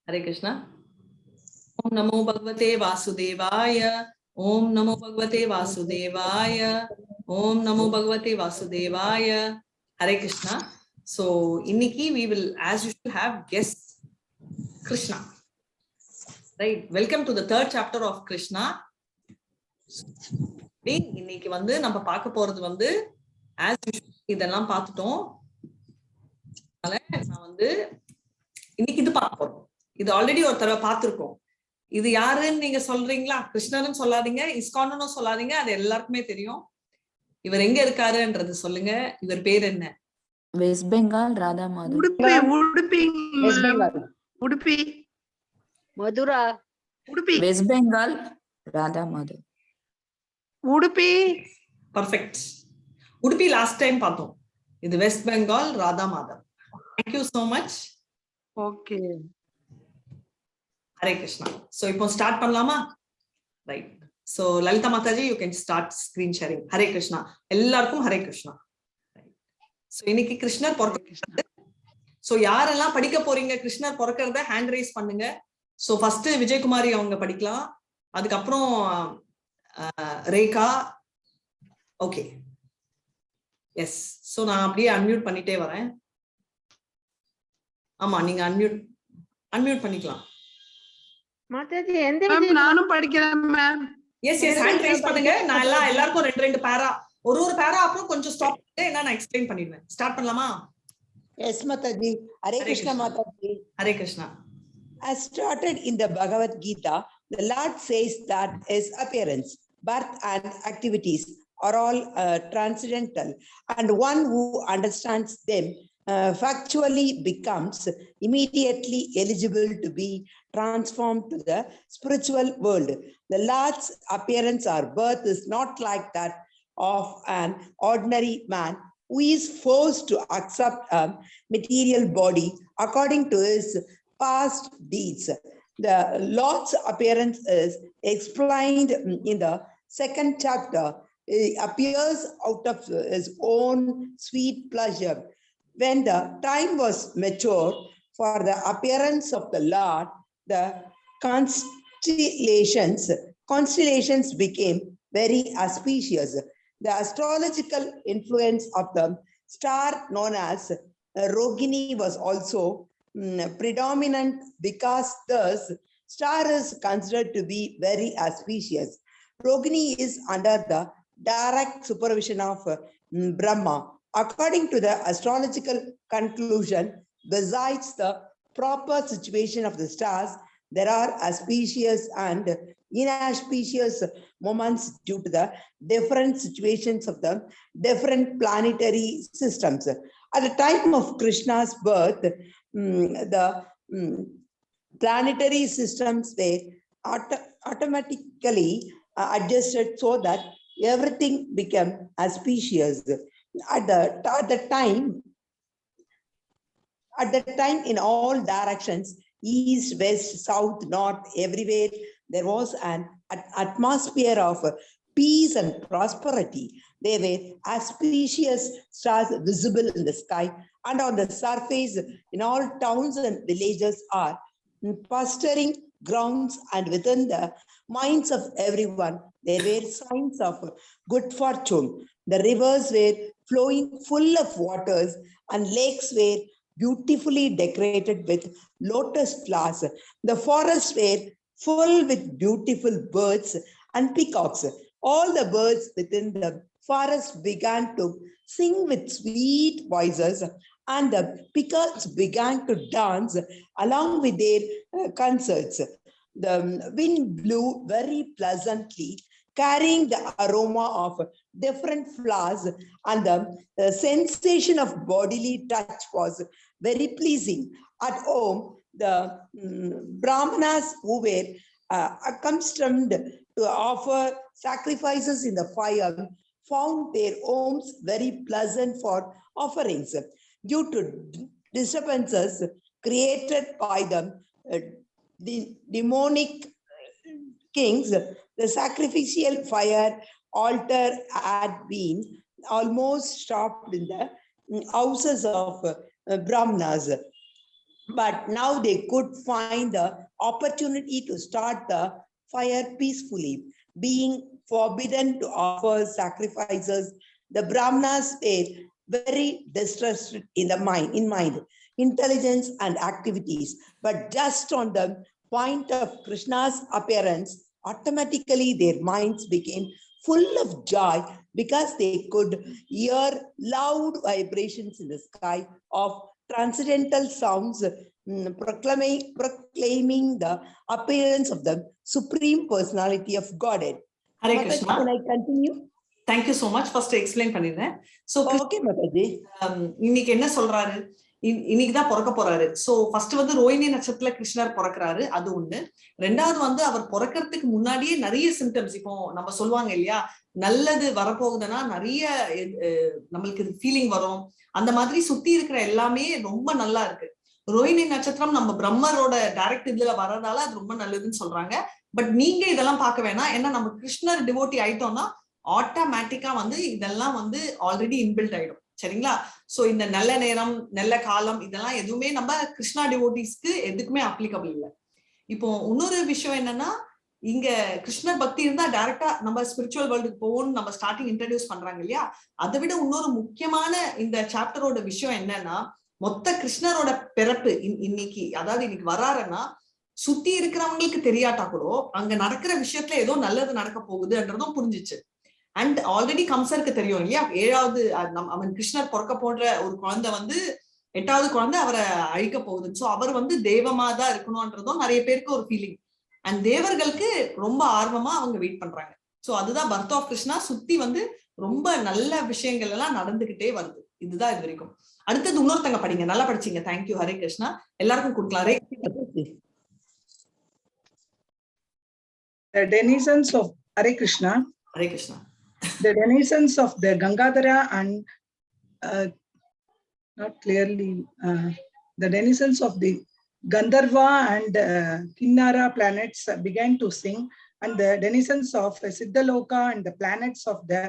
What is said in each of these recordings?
Hare Krishna. Om Namo Bhagavate Vasudevaya. Om Namo Bhagavate Vasudevaya. Om Namo Bhagavate Vasudevaya. Hare Krishna. So, inniki we will, as usual, have guests Krishna. Right. Welcome to the third chapter of Krishna. இன்னைக்கு வந்து நம்ம பார்க்க போறது வந்து as usual இதெல்லாம் பார்த்துட்டோம். நான் வந்து இன்னைக்கு இது பார்க்க போறோம். இது ஆல்ரெடி ஒரு தடவை பார்த்திருக்கோம். இது யாருன்னு நீங்க சொல்றீங்களா? கிருஷ்ணர்னு சொல்லாதீங்க, இஸ்கான்னு சொல்லாதீங்க, அது எல்லாருக்குமே தெரியும். இவர் எங்க இருக்காருன்றது சொல்லுங்க. இவர் பேர் என்ன? West Bengal Radha Madhav. Udupi Mathura. Udupi West Bengal Radha Madhav. Udupi perfect. Udupi last time பார்த்தோம். இது West Bengal Radha Madhav. Thank you so much. Okay. Hare Krishna. So இப்போ ஸ்டார்ட் பண்ணலாமா? Right. So Lalitha mataji you can start screen sharing. Hare Krishna. எல்லாருக்கும் Hare Krishna. So இன்னைக்கு கிருஷ்ணர் பிறக்கிறாரு. So யாரெல்லாம் படிக்க போறீங்க கிருஷ்ணர் பிறக்கிறத ஹேண்ட் ரைஸ் பண்ணுங்க. So ஃபர்ஸ்ட் விஜயகுமாரி அவங்க படிக்கலாம். அதுக்கப்புறம் ரேகா. ஓகே. எஸ். So நான் அப்படியே அன்மியூட் பண்ணிட்டே வரேன். ஆமா நீங்க அன்மியூட் பண்ணிக்கலாம். மாதாஜி எந்த நானும் படிக்கிறேன் மேம். எஸ் ஹேண்ட் ரைஸ் பண்ணுங்க. நான் எல்லாருக்கும் ரெண்டு பேரா ஒரு பேரா அப்புறம் கொஞ்சம் ஸ்டாப் பண்ணிட்டு நான் எக்ஸ்பிளைன் பண்ணிடுவேன். ஸ்டார்ட் பண்ணலாமா? Yes mataji. Hare Krishna mataji. Hare Krishna. As started in the Bhagavad Gita, the Lord says that his appearance, birth and activities are all transcendental, and one who understands them factually becomes immediately eligible to be transformed to the spiritual world. The Lord's appearance or birth is not like that of an ordinary man who is forced to accept a material body according to his past deeds. The Lord's appearance is explained in the second chapter. He appears out of his own sweet pleasure. When the time was mature for the appearance of the Lord, the constellations became very auspicious. The astrological influence of the star known as Rohini was also predominant, because thus star is considered to be very auspicious. Rohini is under the direct supervision of Brahma. According to the astrological conclusion, besides the proper situation of the stars, there are auspicious and inauspicious moments due to the different situations of the different planetary systems. At the time of Krishna's birth, the planetary systems were automatically adjusted so that everything became auspicious. At the time, in all directions, east, west, south, north, everywhere, there was an atmosphere of peace and prosperity. There were auspicious stars visible in the sky, and on the surface, in all towns and villages are pasturing grounds, and within the minds of everyone, there were signs of good fortune. The rivers were flowing full of waters, and lakes were beautifully decorated with lotus flowers. The forests were full with beautiful birds and peacocks. All the birds within the forest began to sing with sweet voices, and the peacocks began to dance along with their concerts. The wind blew very pleasantly, carrying the aroma of different flowers, and the sensation of bodily touch was very pleasing. At home, the Brahmanas who were accustomed to offer sacrifices in the fire found their homes very pleasant for offerings. Due to disturbances created by the demonic kings, the sacrificial fire altar had been almost stopped in the houses of Brahmanas. but now they could find the opportunity to start the fire peacefully. Being forbidden to offer sacrifices, the Brahmanas were very distressed in mind, intelligence and activities. But just on the point of Krishna's appearance, automatically their minds became full of joy because they could hear loud vibrations in the sky of transcendental sounds proclaiming the appearance of the Supreme Personality of Godhead. Hare Mataji, Krishna. can I continue? Thank you so much. First explain பண்ணிருந்தேன். So Okay, Mataji. இன்னைக்கு என்ன சொல்றாரு? இன்னைக்குதான் பிறக்க போறாரு. So first வந்து ரோஹிணி நட்சத்திரத்துல கிருஷ்ணர் பிறக்கிறாரு, அது ஒண்ணு. ரெண்டாவது வந்து அவர் பிறக்கிறதுக்கு முன்னாடியே நிறைய சிம்டம்ஸ், இப்போ நம்ம சொல்லுவாங்க இல்லையா, நல்லது வரப்போகுதுன்னா நிறைய நம்மளுக்கு ஃபீலிங் வரும். அந்த மாதிரி சுத்தி இருக்கிற எல்லாமே ரொம்ப நல்லா இருக்கு. ரோஹிணி நட்சத்திரம் நம்ம பிரம்மரோட டைரக்ட் இதுல வர்றதால அது ரொம்ப நல்லதுன்னு சொல்றாங்க. பட் நீங்க இதெல்லாம் பார்க்க வேணாம், ஏன்னா நம்ம கிருஷ்ணர் டிவோட்டி ஆயிட்டோம்னா ஆட்டோமேட்டிக்கா வந்து இதெல்லாம் வந்து ஆல்ரெடி இன்பில்ட் ஆயிடும். சரிங்களா? சோ இந்த நல்ல நேரம் நல்ல காலம் இதெல்லாம் எதுவுமே நம்ம கிருஷ்ணா டிவோட்டிஸ்க்கு எதுக்குமே அப்ளிகபிள் இல்லை. இப்போ இன்னொரு விஷயம் என்னன்னா, இங்க கிருஷ்ணர் பக்தி இருந்தா டைரக்டா நம்ம ஸ்பிரிச்சுவல் வேர்ல்டுக்கு போகணும்னு நம்ம ஸ்டார்டிங் இன்ட்ரடியூஸ் பண்றாங்க இல்லையா, அதை விட இன்னொரு முக்கியமான இந்த சாப்டரோட விஷயம் என்னன்னா, மொத்த கிருஷ்ணரோட பிறப்பு இன்னைக்கு, அதாவது இன்னைக்கு வராருன்னா சுத்தி இருக்கிறவங்களுக்கு தெரியாட்டா கூட அங்க நடக்கிற விஷயத்துல ஏதோ நல்லது நடக்க போகுதுன்றதும் புரிஞ்சிச்சு. அண்ட் ஆல்ரெடி கம்சருக்கு தெரியும் இல்லையா, ஏழாவது அவன் கிருஷ்ணர் பிறக்க போன்ற ஒரு குழந்தை வந்து 8வது குழந்தை அவரை அழிக்க போகுதுன்னு. சோ அவர் வந்து தெய்வமா தான் இருக்கணும்ன்றதும் நிறைய பேருக்கு ஒரு ஃபீலிங். அண்ட் தேவர்களுக்கு ரொம்ப ஆர்வமா அவங்க வெயிட் பண்றாங்க. சோ அதுதான் பர்த் ஆஃப் கிருஷ்ணா. சுத்தி வந்து ரொம்ப நல்ல விஷயங்கள் எல்லாம் நடந்துகிட்டே வருது. இதுதான் இது வரைக்கும். அடுத்தது இன்னொருத்தங்க படிங்க, நல்லா படிச்சீங்க. தேங்க்யூ. ஹரே கிருஷ்ணா. எல்லாருக்கும் கொடுக்கலாம். The denizens of Hare Krishna. Hare Krishna. The denizens of the Gangadhara and not clearly the denizens of the Gandharva and Kinnara planets began to sing, and the denizens of Siddhaloka and the planets of the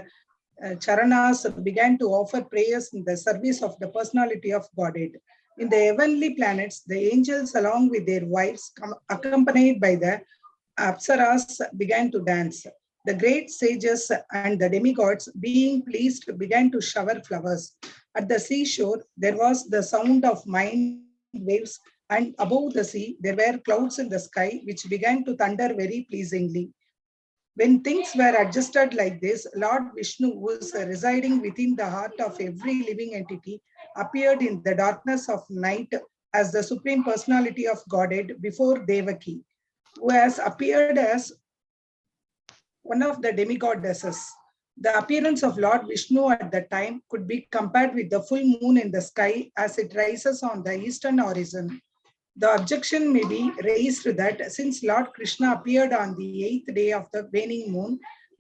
Charanas began to offer prayers in the service of the personality of Godhead. In the heavenly planets, the angels along with their wives, accompanied by the Apsaras, began to dance. The great sages and the demigods, being pleased, began to shower flowers. At the seashore, there was the sound of mind waves, and above the sea, there were clouds in the sky, which began to thunder very pleasingly. When things were adjusted like this, Lord Vishnu, who is residing within the heart of every living entity, appeared in the darkness of night as the Supreme Personality of Godhead before Devaki, who has appeared as one of the demigoddesses. The appearance of Lord Vishnu at that time could be compared with the full moon in the sky as it rises on the eastern horizon. The objection may be raised that since Lord Krishna appeared on the 8th day of the waning moon,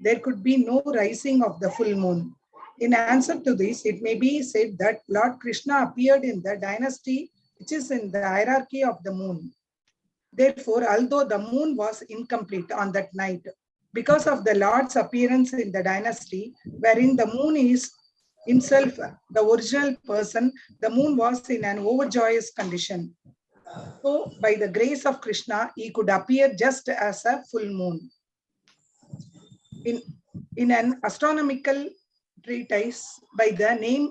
there could be no rising of the full moon. In answer to this, it may be said that Lord Krishna appeared in the dynasty which is in the hierarchy of the moon. Therefore, although the moon was incomplete on that night, because of the Lord's appearance in the dynasty, wherein the moon is himself the original person, the moon was in an overjoyous condition. So, by the grace of Krishna, he could appear just as a full moon. In an astronomical treatise by the name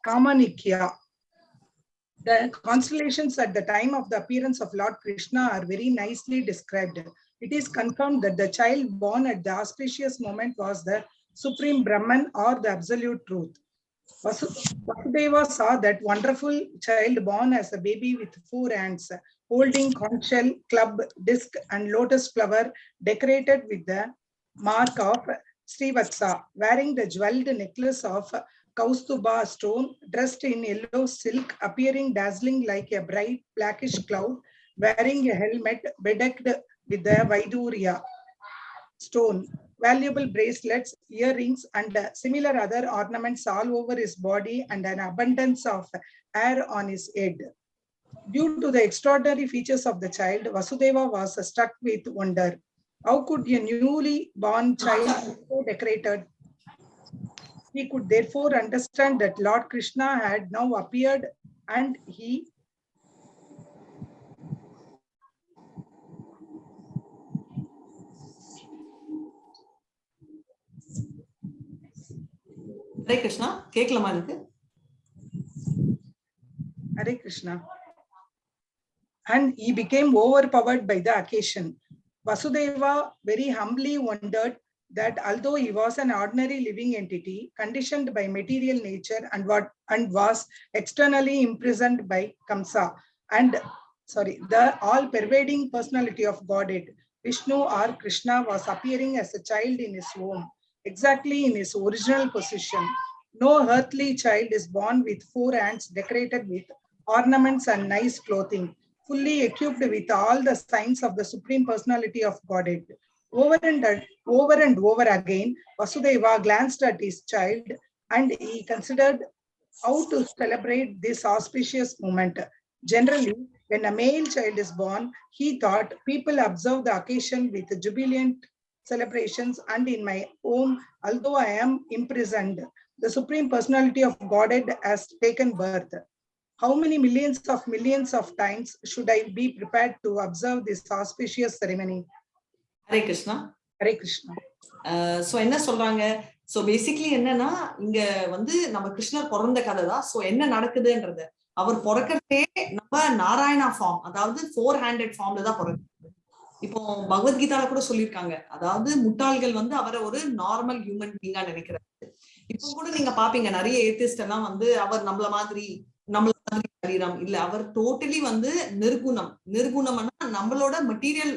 Kamanikya, the constellations at the time of the appearance of Lord Krishna are very nicely described. It is confirmed that the child born at the auspicious moment was the Supreme Brahman or the Absolute Truth. Vasudeva saw that wonderful child born as a baby with 4 hands, holding conch shell, club, disc, and lotus flower decorated with the mark of Srivatsa, wearing the jeweled necklace of Kaustuba stone, dressed in yellow silk, appearing dazzling like a bright blackish cloud, wearing a helmet bedecked with the Vaidurya stone, valuable bracelets, earrings, and similar other ornaments all over his body, and an abundance of hair on his head. Due to the extraordinary features of the child, Vasudeva was struck with wonder. How could a newly born child be so decorated? He could therefore understand that Lord Krishna had now appeared, and he Hare Krishna, கேட்கலாமா எனக்கு? Hare Krishna. And he became overpowered by the occasion. Vasudeva very humbly wondered that although he was an ordinary living entity conditioned by material nature and was externally imprisoned by Kamsa and the all-pervading personality of Godhead, Vishnu or Krishna was appearing as a child in his womb, exactly in his original position. No earthly child is born with 4 hands decorated with ornaments and nice clothing, fully equipped with all the signs of the Supreme Personality of Godhead. Over and over again, Vasudeva glanced at his child and he considered how to celebrate this auspicious moment. Generally, when a male child is born, he thought people observe the occasion with jubilant celebrations, and in my home, although I am imprisoned, the Supreme Personality of Godhead has taken birth. How many millions of times should I be prepared to observe this auspicious ceremony? Hare Krishna. Hare Krishna. So என்ன சொல்றாங்க? So basically என்னன்னா, இங்க வந்து நம்ம கிருஷ்ணர் பிறந்த கதை தான். சோ என்ன நடக்குதுன்றது, அவர் பிறக்கிறதே நம்ம நாராயணா ஃபார்ம், அதாவது 4-handed ஃபார்ம்ல தான் பிறகு. இப்போ பகவத்கீதால கூட சொல்லியிருக்காங்க, அதாவது முட்டாள்கள் வந்து அவரை ஒரு நார்மல் ஹியூமன் பீங்கா நினைக்கிறாரு. இப்போ கூட நீங்க பாப்பீங்க நிறைய ஏத்திஸ்ட் எல்லாம் வந்து அவர் நம்மள மாதிரி சரீரம் இல்ல, அவர் டோட்டலி வந்து நிர்குணம்னா நம்மளோட மெட்டீரியல்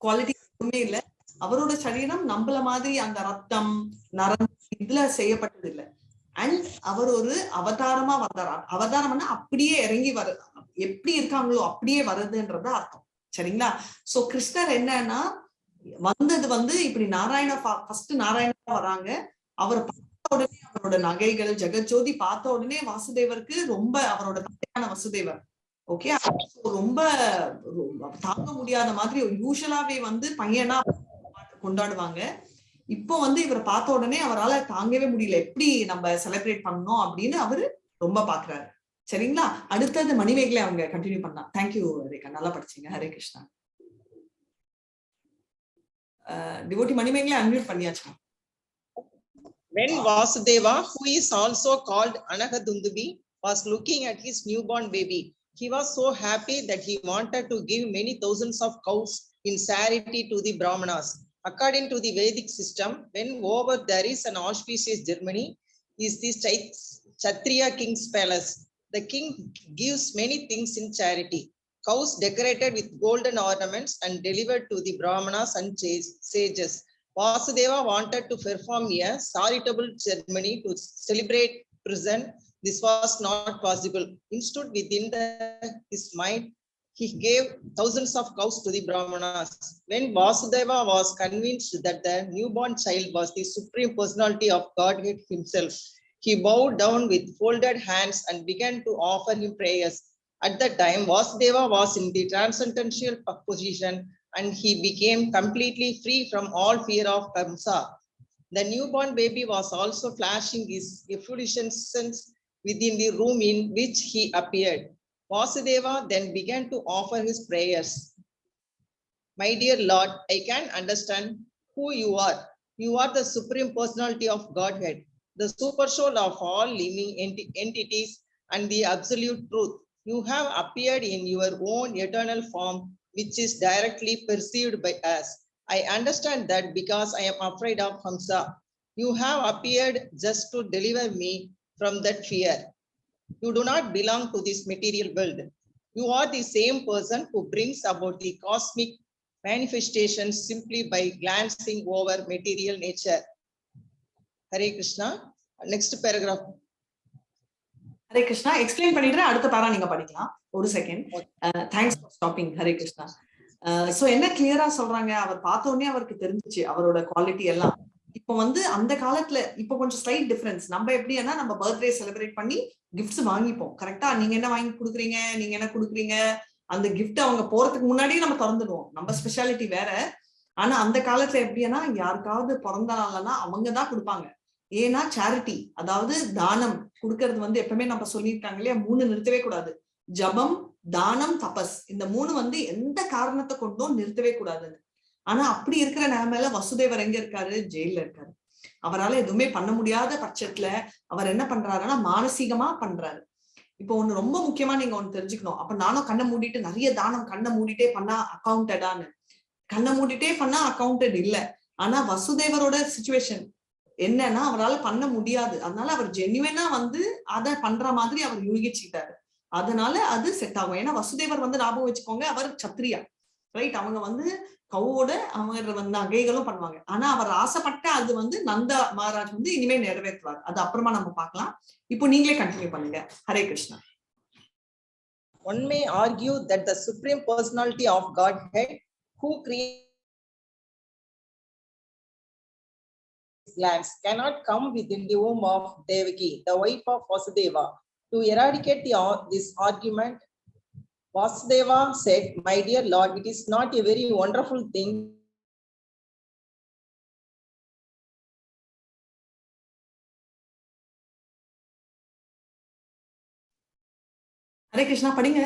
குவாலிட்டி எதுவுமே இல்ல, அவரோட சரீரம் நம்மள மாதிரி அந்த ரத்தம் நரம்பு இதுல செய்யப்பட்டது இல்ல. அண்ட் அவர் ஒரு அவதாரமா வந்தார். அவதாரம்னா அப்படியே இறங்கி வர, எப்படி இருக்காங்களோ அப்படியே வருதுன்றத அர்த்தம். சரிங்களா? சோ கிருஷ்ணர் என்னன்னா வந்தது வந்து இப்படி ஃபர்ஸ்ட் நாராயணா வராங்க. அவர் பார்த்த உடனே அவரோட நகைகள் ஜெகஜோதி பார்த்த உடனே வாசுதேவருக்கு ரொம்ப, அவரோட தந்தையான வசுதேவர் ஓகே ரொம்ப தாங்க முடியாத மாதிரி, யூசுவலாவே வந்து பையனா கொண்டாடுவாங்க. இப்போ வந்து இவரை பார்த்த உடனே அவரால் தாங்கவே முடியல, எப்படி நம்ம செலிப்ரேட் பண்ணணும் அப்படின்னு அவரு ரொம்ப பாக்குறாரு. சரிங்களா? அடுத்தது மணிமேகலை அவங்க கண்டினியூ பண்ணலாம். தேங்க்யூ ரேகா, நல்லா படிச்சீங்க. ஹரே கிருஷ்ணா. டிவோட்டி மணிமேகலை அன்மியூட் பண்ணியாச்சு. When Vasudeva, who is also called Anagadundubi, was looking at his newborn baby, he was so happy that he wanted to give many thousands of cows in charity to the Brahmanas. According to the Vedic system, whenever there is an auspicious ceremony, is the Kshatriya king's palace. The king gives many things in charity. Cows decorated with golden ornaments and delivered to the Brahmanas and sages. Vasudeva wanted to perform a charitable ceremony to celebrate present. This was not possible. Instead, within his mind, he gave thousands of cows to the Brahmanas. When Vasudeva was convinced that the newborn child was the Supreme Personality of Godhead himself, he bowed down with folded hands and began to offer him prayers. At that time, Vasudeva was in the transcendental position and he became completely free from all fear of Kamsa. The newborn baby was also flashing his effulgence within the room in which he appeared. Vasudeva then began to offer his prayers. My dear Lord, I can understand who you are. You are the Supreme Personality of Godhead, the super soul of all living entities and the absolute truth. You have appeared in your own eternal form, which is directly perceived by us. I understand that because I am afraid of Hamsa. You have appeared just to deliver me from that fear. You do not belong to this material world. You are the same person who brings about the cosmic manifestations simply by glancing over material nature. Hare Krishna. Next paragraph. Hare Krishna. Explain பண்ணிட்டு அடுத்த பேரா நீங்க படிக்கலாம். ஒரு second. Thanks for stopping. Hare Krishna. So என்ன கிளியரா சொல்றாங்க, அவர் பார்த்த உடனே அவருக்கு தெரிஞ்சிச்சு அவரோட குவாலிட்டி எல்லாம். இப்போ வந்து அந்த காலத்துல இப்போ கொஞ்சம் ஸ்லைட் டிஃபரன்ஸ். நம்ம எப்படின்னா நம்ம பர்த்டே செலிப்ரேட் பண்ணி கிஃப்ட்ஸ் வாங்கிப்போம். கரெக்டா? நீங்க என்ன வாங்கி கொடுக்குறீங்க, நீங்க என்ன கொடுக்குறீங்க, அந்த கிஃப்ட் அவங்க போறதுக்கு முன்னாடியே நம்ம திறந்துடுவோம். நம்ம ஸ்பெஷாலிட்டி வேற. ஆனா அந்த காலத்துல எப்படின்னா யாருக்காவது பிறந்த நாள்னா அவங்கதான் கொடுப்பாங்க. ஏன்னா சேரிட்டி, அதாவது தானம் கொடுக்கறது வந்து எப்பவுமே நம்ம சொல்லியிருக்காங்க இல்லையா, 3 நிறுத்தவே கூடாது. ஜபம், தானம், தபஸ், இந்த 3 வந்து எந்த காரணத்தை கொண்டும் நிறுத்தவே கூடாதுன்னு. ஆனா அப்படி இருக்கிற நிலைமையில வசுதேவர் எங்க இருக்காரு? ஜெயில இருக்காரு. அவரால் எதுவுமே பண்ண முடியாத பட்சத்துல அவர் என்ன பண்றாருன்னா மானசீகமா பண்றாரு. இப்போ ஒண்ணு ரொம்ப முக்கியமா நீங்க ஒண்ணு தெரிஞ்சுக்கணும். அப்ப நானும் கண்ணை மூடிட்டு நிறைய தானம் கண்ணை மூடிட்டே பண்ணா அக்கௌண்டடான்னு, கண்ணை மூடிட்டே பண்ணா அக்கௌண்டட் இல்ல. ஆனா வசுதேவரோட சிச்சுவேஷன் என்னன்னா அவரால் பண்ண முடியாது. அதனால அவர் ஜென்யூனா வந்து அதை பண்ற மாதிரி அவர் யூகிச்சுட்டாரு. அதனால அது செட் ஆகும். ஏன்னா வசுதேவர் வந்து ஞாபகம் வச்சுக்கோங்க, அவர் சத்திரியா, ரைட்? அவங்க வந்து கவுவோட அவங்க வந்து நகைகளும் பண்ணுவாங்க. ஆனா அவர் ஆசைப்பட்ட அது வந்து நந்த மகாராஜ் வந்து இனிமே நிறைவேற்றுவார். அது அப்புறமா நம்ம பார்க்கலாம். இப்போ நீங்களே கண்டினியூ பண்ணுங்க. Hare Krishna. One may argue that the Supreme Personality of Godhead who creates lands cannot come within the womb of Devaki, the wife of Vasudeva. To eradicate this argument, Vasudeva said, "My dear Lord, it is not a very wonderful thing Hare Krishna படிங்க.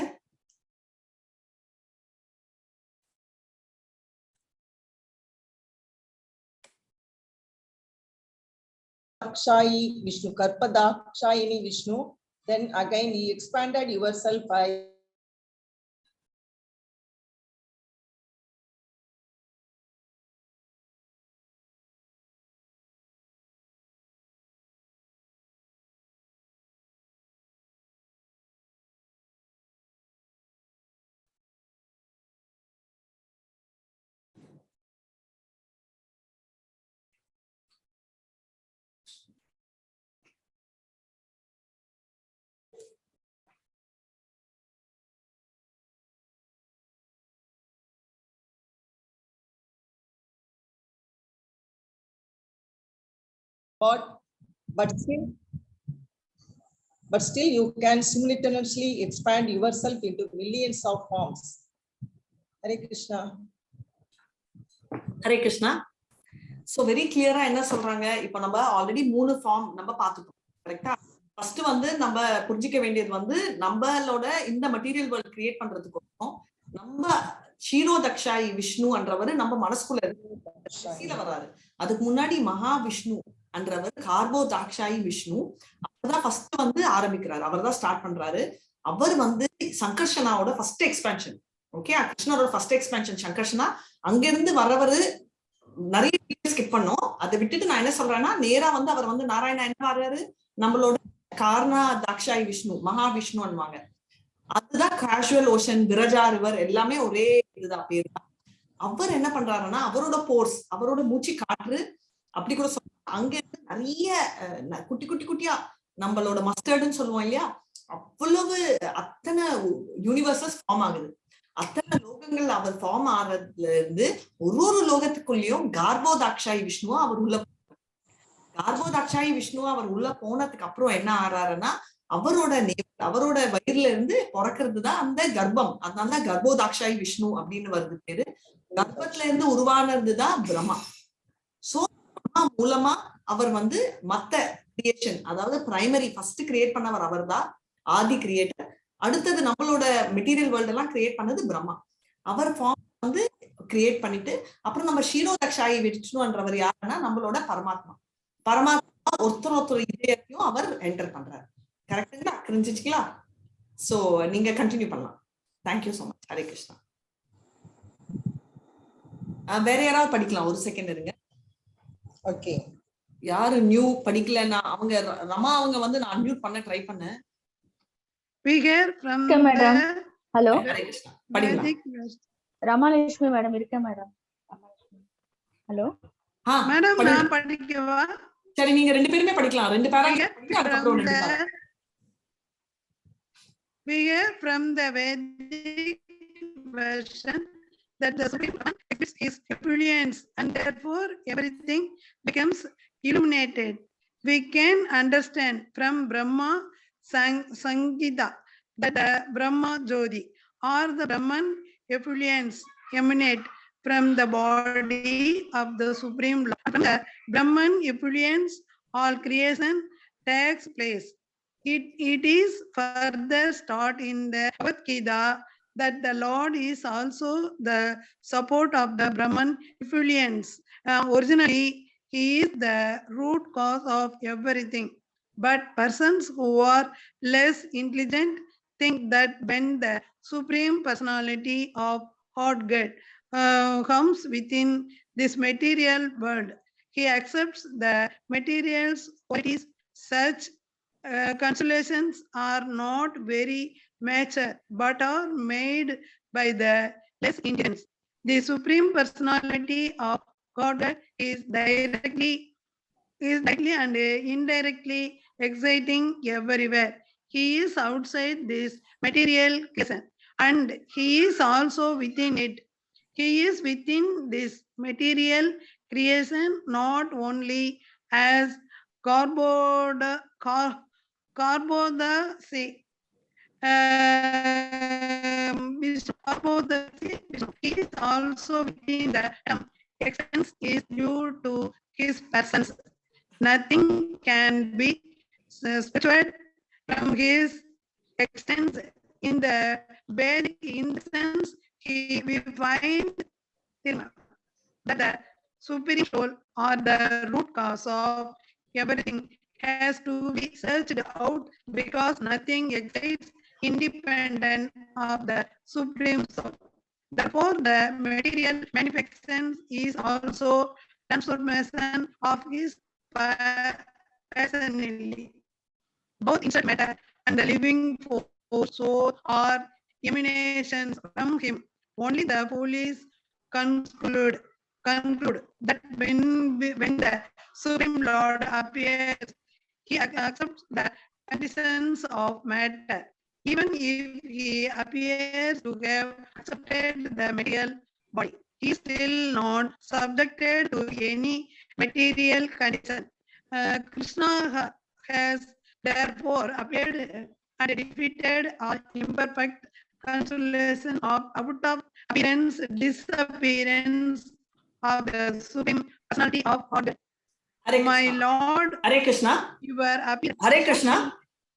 Dakshayi Vishnu, Karpadakshayini Vishnu." Then again he expanded yourself by but still you can simultaneously expand yourself into millions of forms. Hare Krishna. Hare Krishna. So very கிளியரா என்ன சொல்றாங்க, இப்ப நம்ம already 3 form நம்ம பார்த்துட்டோம், கரெக்டா? First வந்து நம்ம புரிஞ்சிக்க வேண்டியது வந்து நம்மளோட இந்த மெட்டீரியல் வேர்ல்ட் கிரியேட் பண்றதுக்கும் நம்ம ஷீரோதக்ஷாயி விஷ்ணுன்றவர் நம்ம மனசுக்குள்ள கடைசியில வர்றாரு. அதுக்கு முன்னாடி மகாவிஷ்ணு என்றவர் கார்போதாக்ஷாயி விஷ்ணு, அவர்தான் ஃபர்ஸ்ட் வந்து ஆரம்பிக்கிறாரு, அவர் தான் ஸ்டார்ட் பண்றாரு. அவர் வந்து சங்கர்ஷனாவோட ஃபர்ஸ்ட் எக்ஸ்பேன்ஷன். ஓகே, கிருஷ்ணரோட ஃபர்ஸ்ட் எக்ஸ்பேன்ஷன் சங்கர்ஷனா. அங்கிருந்து வரவரு நிறைய ஸ்கிப் பண்ணோம். அதை விட்டுட்டு நான் என்ன சொல்றேன்னா நேரா வந்து அவர் வந்து நாராயணா என்ன வர்றாரு, நம்மளோட கார்னா தாக்ஷாயி விஷ்ணு மகாவிஷ்ணுன்னுவாங்க. அதுதான் கேஷுவல் ஓஷன், விரஜா ரிவர் எல்லாமே ஒரே இதுதான் பேரு தான். அவர் என்ன பண்றாருன்னா அவரோட போர்ஸ், அவரோட மூச்சு காற்று அப்படி கூட சொல்ல, அங்க இருந்து நிறைய குட்டி குட்டி குட்டியா நம்மளோட மஸ்டர்டுன்னு சொல்லுவோம் இல்லையா, அவ்வளவு அத்தனை யூனிவர்சஸ் ஃபார்ம் ஆகுது. அத்தனை லோகங்கள் அவர் ஃபார்ம் ஆறதுல இருந்து ஒரு லோகத்துக்குள்ளயும் கார்போதாக்ஷாயி விஷ்ணுவா அவர் உள்ள, கார்போதாக்ஷாயி விஷ்ணுவா அவர் உள்ள போனதுக்கு அப்புறம் என்ன ஆறாருன்னா அவரோட வயிறுல இருந்து பிறக்கிறது தான் அந்த கர்ப்பம். அதனால கர்ப்போதாக்ஷாயி விஷ்ணு அப்படின்னு வருது பேரு. கர்ப்பத்துல இருந்து உருவானதுதான் பிரம்மா. சோ பிரம்மா மூலமா அவர் வந்து மத்த கிரியேஷன், அதாவது பிரைமரி ஃபர்ஸ்ட் கிரியேட் பண்ணவர் அவர் தான், ஆதி கிரியேட்டர். அடுத்தது நம்மளோட மெட்டீரியல் வேர்ல்ட் எல்லாம் கிரியேட் பண்ணது பிரம்மா. அவர் ஃபார்ம் வந்து கிரியேட் பண்ணிட்டு அப்புறம் நம்ம ஷீரோதக்ஷாயி விஷ்ணுன்றவர் யாருன்னா நம்மளோட பரமாத்மா. பரமாத்மா ஒருத்தர் இதயத்தையும் அவர் என்டர் பண்றாரு. கரெக்டுங்களா? புரிஞ்சுச்சுங்களா? சோ நீங்க கண்டினியூ பண்ணலாம். Thank you so much. Hare Krishna. வேற யாராவது படிக்கலாம், ஒரு செகண்ட் இருங்க. ஓகே, யாரு நியூ படிக்கலன்னா அவங்க ரமா அவங்க வந்து நான் அன்மியூட் பண்ண ட்ரை பண்ணேன். We hear from madam. Hello. Hare Krishna. படிக்கலாம். Ramalakshmi madam irukka madam. Hello. Madam நான் படிக்கவா? சரி, நீங்க ரெண்டு பேருமே படிக்கலாம். ரெண்டு பேரும் We hear from the Vedic version that the Supreme One is brilliance and therefore everything becomes illuminated. We can understand from Brahma Sangita that the Brahma Jyoti or the Brahman effluence emanate from the body of the Supreme Lord. From the Brahman effluence, all creation takes place. It is further taught in the Bhagavad Gita that the Lord is also the support of the Brahman effluence. Originally, He is the root cause of everything. But persons who are less intelligent think that when the Supreme Personality of Godhead comes within this material world, he accepts the material's qualities. Such consolations are not very mature, but are made by the less intelligent. The Supreme Personality of Godhead is directly and indirectly exciting everywhere. He is outside this material creation and he is also within it. He is within this material creation not only as Vishnu. He is also within the essence is due to his presence. Nothing can be separated from his extents. In the Vedic instance, we find that the supreme soul or the root cause of everything has to be searched out because nothing exists independent of the supreme soul. Therefore, the material manifestation is also transformation of his personality. Both insert matter and the living force soul are emanations from him. Only the foolish conclude that when the Supreme Lord appears, he accepts the conditions of matter. Even if he appears to have accepted the material body, he is still not subjected to any material condition. Krishna has therefore appeared and defeated all imperfect consolation of out of appearance, disappearance of the Supreme Personality of God. Hare My Krishna. Lord, Hare Krishna. your appearance. Hare Krishna.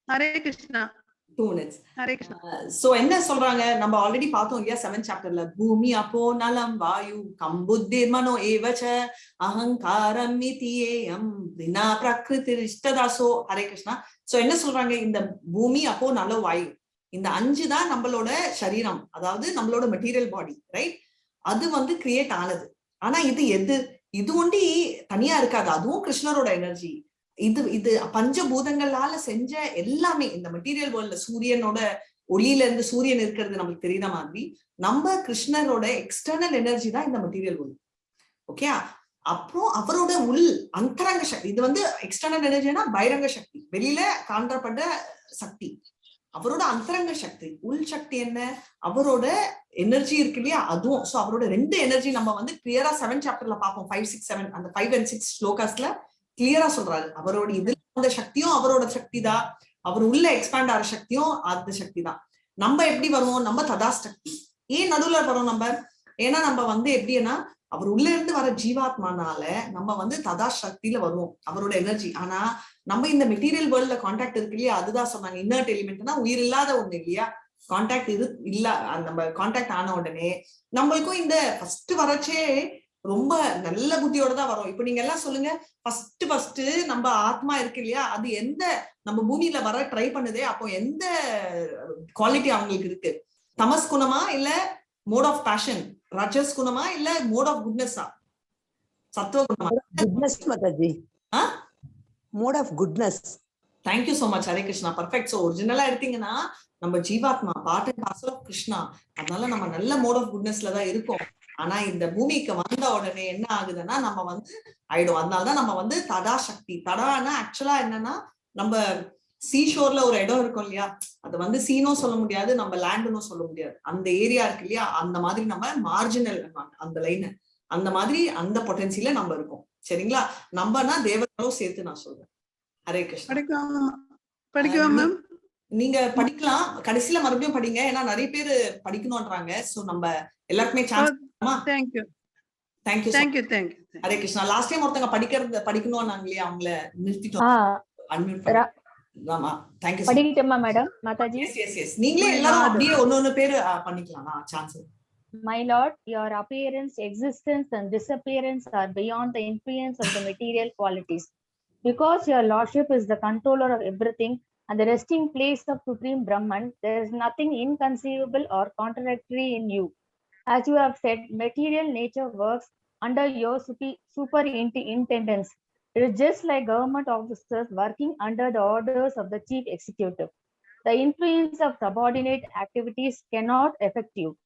Hare Krishna. 2 minutes. Hare Krishna. So என்ன சொல்றாங்க, நம்ம already பார்த்தோம் இல்லையா 7th சாப்டர்ல, பூமி அப்போ நலம் வாயு கம்புத்தி மனோ ஏவச்ச அகங்காரம் மிதியேயம் வினா பிரகிருதி இஷ்டதாசோ. ஹரே கிருஷ்ணா. சோ என்ன சொல்றாங்க, இந்த பூமி அப்போ நலம் வாயு இந்த 5 தான் நம்மளோட சரீரம், அதாவது நம்மளோட மெட்டீரியல் பாடி, ரைட்? அது வந்து கிரியேட் ஆனது. ஆனா இது ஒண்டி தனியா இருக்காது, அதுவும் கிருஷ்ணரோட எனர்ஜி. இது பஞ்சபூதங்களால செஞ்ச எல்லாமே இந்த மெட்டீரியல் வேர்ல்ட்ல சூரியனோட ஒளியில இருந்து சூரியன் இருக்கிறது நமக்கு தெரியுற மாதிரி நம்ம கிருஷ்ணரோட எக்ஸ்டர்னல் எனர்ஜி தான் இந்த மெட்டீரியல் வேர்ல்ட். ஓகே, அப்புறம் அவரோட உள் அந்தரங்க சக்தி, இது வந்து எக்ஸ்டர்னல் எனர்ஜினா பகிரங்க சக்தி, வெளியில காண்றப்பட்ட சக்தி. அவரோட அந்தரங்க சக்தி, உள் சக்தி என்ன, அவரோட எனர்ஜி இருக்கு இல்லையா, அதுவும். சோ அவரோட 2 எனர்ஜி நம்ம வந்து கிளியரா 7th சாப்டர்ல பார்ப்போம். 5, 6, 7 அந்த 5 and 6 ஸ்லோகாஸ்ல கிளியரா சொல்றாரு. அவரோட இதுல அந்த சக்தியும் அவரோட சக்தி தான், அவர் உள்ள எக்ஸ்பேண்ட் ஆகிற சக்தியும் அந்த சக்தி தான். நம்ம எப்படி வருவோம், நம்ம ததா சக்தி. ஏன் நடுவுல வரோம் நம்ம, ஏன்னா நம்ம வந்து எப்படின்னா அவர் உள்ள இருந்து வர ஜீவாத்மானால நம்ம வந்து ததா சக்தியில வருவோம், அவரோட எனர்ஜி. ஆனா நம்ம இந்த மெட்டீரியல் வேர்ல்ட்ல கான்டாக்ட் இருக்கு இல்லையா, அதுதான் சொன்னாங்க இன்னர்ட் எலிமெண்ட்னா உயிர் இல்லாத ஒண்ணு இல்லையா. கான்டாக்ட் இல்ல, நம்ம கான்டாக்ட் ஆன உடனே நம்மளுக்கும் இந்த ஃபர்ஸ்ட் வரச்சே ரொம்ப நல்ல புத்தியோட தான் வரும். இப்ப நீங்க எல்லாம் சொல்லுங்க, ஃபர்ஸ்ட் நம்ம ஆத்மா இருக்கு இல்லையா, அது எந்த நம்ம பூமியில வர ட்ரை பண்ணுதே, அப்போ எந்த குவாலிட்டி அவங்களுக்கு இருக்கு? தமஸ் குணமா இல்ல மோட் ஆஃப் பேஷன், ராஜஸ் குணமா இல்ல மோட் ஆஃப் குட்னஸா, சத்துவ குணமா? Goodness mataji, mode of goodness. Thank you so much. Hare Krishna. Perfect. So ஒரிஜினலா எடுத்தீங்கன்னா நம்ம ஜீவாத்மா part and parcel of Krishna, அதனால நம்ம நல்ல மோட் ஆஃப் குட்னஸ்ல தான் இருக்கோம். ஆனா இந்த பூமிக்கு வந்த உடனே என்ன ஆகுதுன்னா நம்ம வந்து ஆயிடும். அதனாலதான் நம்ம வந்து தடா சக்தி. தடானா ஆக்சுவலா என்னன்னா, நம்ம சீஷோர்ல ஒரு இடம் இருக்கும் இல்லையா, அது வந்து சீனும் சொல்ல முடியாது, நம்ம லேண்டுன்னு சொல்ல முடியாது. அந்த ஏரியா இருக்கு இல்லையா, அந்த மாதிரி நம்ம மார்ஜினல் அந்த லைன், அந்த மாதிரி அந்த பொட்டன்சியல நம்ம இருக்கோம். சரிங்களா? நம்மனா தேவர்களும் சேர்த்து நான் சொல்றேன். ஹரே கிருஷ்ணா. படிக்கலாம் மேம். நீங்க படிக்கலாம், கடைசியில மறுபடியும் படிங்க, ஏன்னா நிறைய பேர் படிக்கணும்ன்றாங்க. சோ நம்ம எல்லாருக்குமே chance. Thank you. Hare Krishna. Last time ஒருத்தங்க படிக்கணும் நாங்களே, அவங்கள நிறுத்திட்டோம். ஆமா, தேங்க் யூ. படிக்கட்டுமா மேடம்? மாதாஜி எஸ் நீங்களே எல்லாரும் அப்படியே ஒன்னொன்னு பேர் பண்ணிக்கலாம் chance. My lord, your appearance, existence, and disappearance are beyond the influence of the material qualities. Because your lordship is the controller of everything and the resting place of Supreme Brahman, there is nothing inconceivable or contradictory in you. As you have said, material nature works under your superintendence. It is just like government officers working under the orders of the chief executive. The influence of subordinate activities cannot affect you.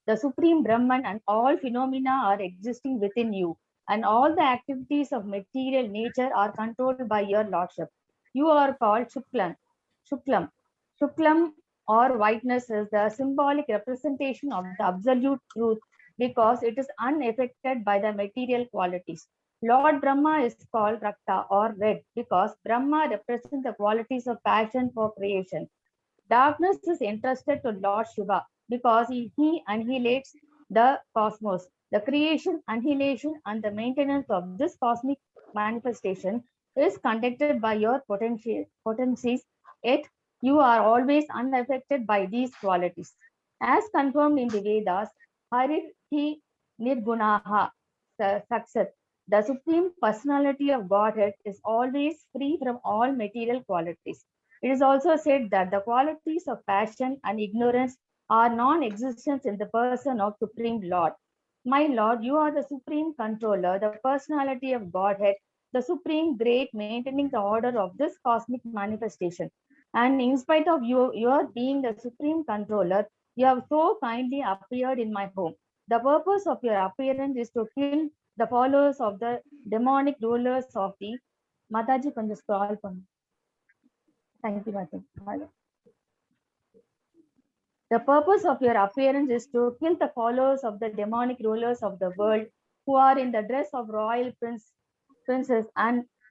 The Supreme Brahman and all phenomena are existing within you, and all the activities of material nature are controlled by your lordship. You are called Shuklam. Shuklam. Shuklam or whiteness is the symbolic representation of the absolute truth because it is unaffected by the material qualities. Lord Brahma is called Rakta or red because Brahma represents the qualities of passion for creation. Darkness is entrusted to Lord Shiva because he annihilates the cosmos. The creation, annihilation, and the maintenance of this cosmic manifestation is conducted by your potencies, yet you are always unaffected by these qualities. As confirmed in the Vedas, Hariti Nirgunaha, Saksat, the Supreme Personality of Godhead is always free from all material qualities. It is also said that the qualities of passion and ignorance are non-existent in the person of Supreme Lord. My Lord, you are the Supreme Controller, the personality of Godhead, the Supreme Great, maintaining the order of this cosmic manifestation. And in spite of your being the Supreme Controller, you have so kindly appeared in my home. The purpose of your appearance is to kill the followers of the demonic rulers of the Mataji கொஞ்சம் scroll பண்ணு. Thank you, Madam. The purpose of your appearance is to kill the followers of the demonic rulers of the world who are in the dress of royal princes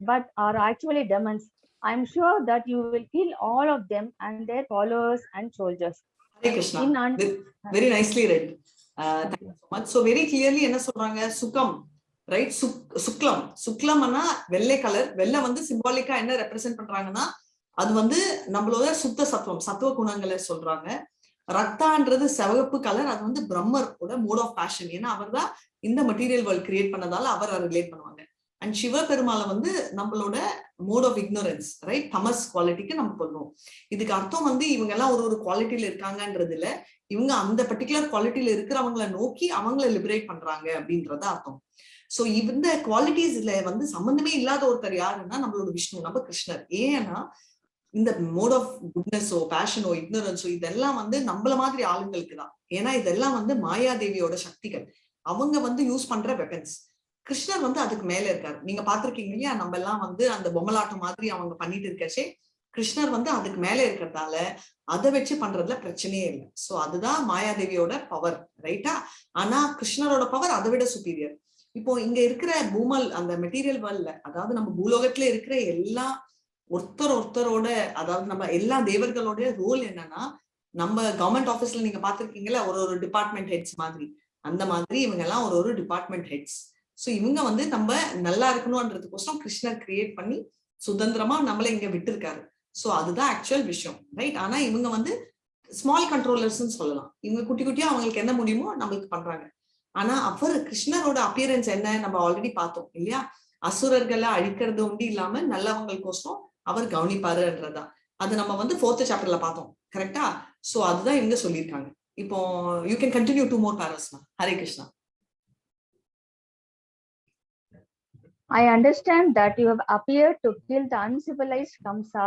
but are actually demons. I am sure that you will kill all of them and their followers and soldiers. Hare Krishna. Very nicely read. Thank you so much. So very clearly என்ன சொல்றாங்க? சுகம், right? சுக்லம் அண்ணா வெள்ளை colour. வெள்ளை வந்து சிம்பாலிக்கா என்ன represent பண்றாங்கன்னா அது வந்து நம்மளோட சுத்த சத்துவம், சத்துவ குணங்களை சொல்றாங்க. ரத்தான்றது சிவப்பு கலர், அது வந்து பிரம்மரோட மோட் ஆஃப் பேஷன். ஏன்னா அவர் தான் இந்த மெட்டீரியல் வேர்ல்ட் கிரியேட் பண்ணதால அவர் ரிலேட் பண்ணுவாங்க. அண்ட் சிவ பெருமாளை வந்து நம்மளோட மோட் ஆஃப் இக்னோரன்ஸ், ரைட், தமஸ் குவாலிட்டிக்கு நம்ம சொல்றோம். இதுக்கு அர்த்தம் வந்து இவங்க எல்லாம் ஒரு குவாலிட்டியில இருக்காங்கன்றது இல்ல, இவங்க அந்த பர்டிகுலர் குவாலிட்டியில இருக்கிறவங்களை நோக்கி அவங்களை லிபரேட் பண்றாங்க அப்படின்றத அர்த்தம். சோ இந்த குவாலிட்டிஸ்ல வந்து சம்பந்தமே இல்லாத ஒருத்தர் யாருன்னா நம்மளோட விஷ்ணு, நம்ம கிருஷ்ணர். ஏன்னா இந்த மோட் ஆஃப் குட்னஸோ பேஷனோ இக்னோரன்ஸோ இதெல்லாம் வந்து நம்மள மாதிரி ஆளுங்களுக்கு தான். ஏன்னா இதெல்லாம் வந்து மாயாதேவியோட சக்திகள், அவங்க வந்து யூஸ் பண்ற வெப்பன்ஸ். கிருஷ்ணர் வந்து அதுக்கு மேல இருக்காரு. நீங்க பாத்திருக்கீங்க இல்லையா, நம்ம எல்லாம் வந்து அந்த பொம்மலாட்டம் மாதிரி அவங்க பண்ணிட்டு இருக்கச்சே கிருஷ்ணர் வந்து அதுக்கு மேல இருக்கிறதால அதை வச்சு பண்றதுல பிரச்சனையே இல்லை. சோ அதுதான் மாயாதேவியோட பவர், ரைட்டா? ஆனா கிருஷ்ணரோட பவர் அதை விட சுப்பீரியர். இப்போ இங்க இருக்கிற பூமல் அந்த மெட்டீரியல் வேர்ல்ட்ல, அதாவது நம்ம பூலோகத்துல இருக்கிற எல்லா ஒருத்தரோட, அதாவது நம்ம எல்லா தேவர்களோட ரோல் என்னன்னா, நம்ம கவர்மெண்ட் ஆபீஸ்ல நீங்க பாத்திருக்கீங்களா ஒரு டிபார்ட்மெண்ட் ஹெட்ஸ் மாதிரி, அந்த மாதிரி இவங்க எல்லாம் ஒரு டிபார்ட்மெண்ட் ஹெட்ஸ். சோ இவங்க வந்து நம்ம நல்லா இருக்கணும்ன்றதுக்கோசரம் கிருஷ்ணர் கிரியேட் பண்ணி சுதந்திரமா நம்மள இங்க விட்டு இருக்காரு. சோ அதுதான் ஆக்சுவல் விஷயம், ரைட்? ஆனா இவங்க வந்து ஸ்மால் கண்ட்ரோலர்ஸ் சொல்லலாம். இவங்க குட்டி குட்டியா அவங்களுக்கு என்ன முடியுமோ நம்மளுக்கு பண்றாங்க. ஆனா அவர் கிருஷ்ணரோட அப்பியரன்ஸ் என்ன நம்ம ஆல்ரெடி பார்த்தோம் இல்லையா? அசுரர்களை அழிக்கிறது உண்டு இல்லாம நல்லவங்களுக்கோசரம் அவர் கவனிப்பாருன்றதா. அது நம்ம வந்து 4th சாப்டர்ல பார்த்தோம், கரெக்டா? சோ அதுதான் இவங்க சொல்லியிருக்காங்க. இப்போ you can continue 2 more paras. Hare Krishna. I understand that you have appeared to kill the uncivilized Kamsa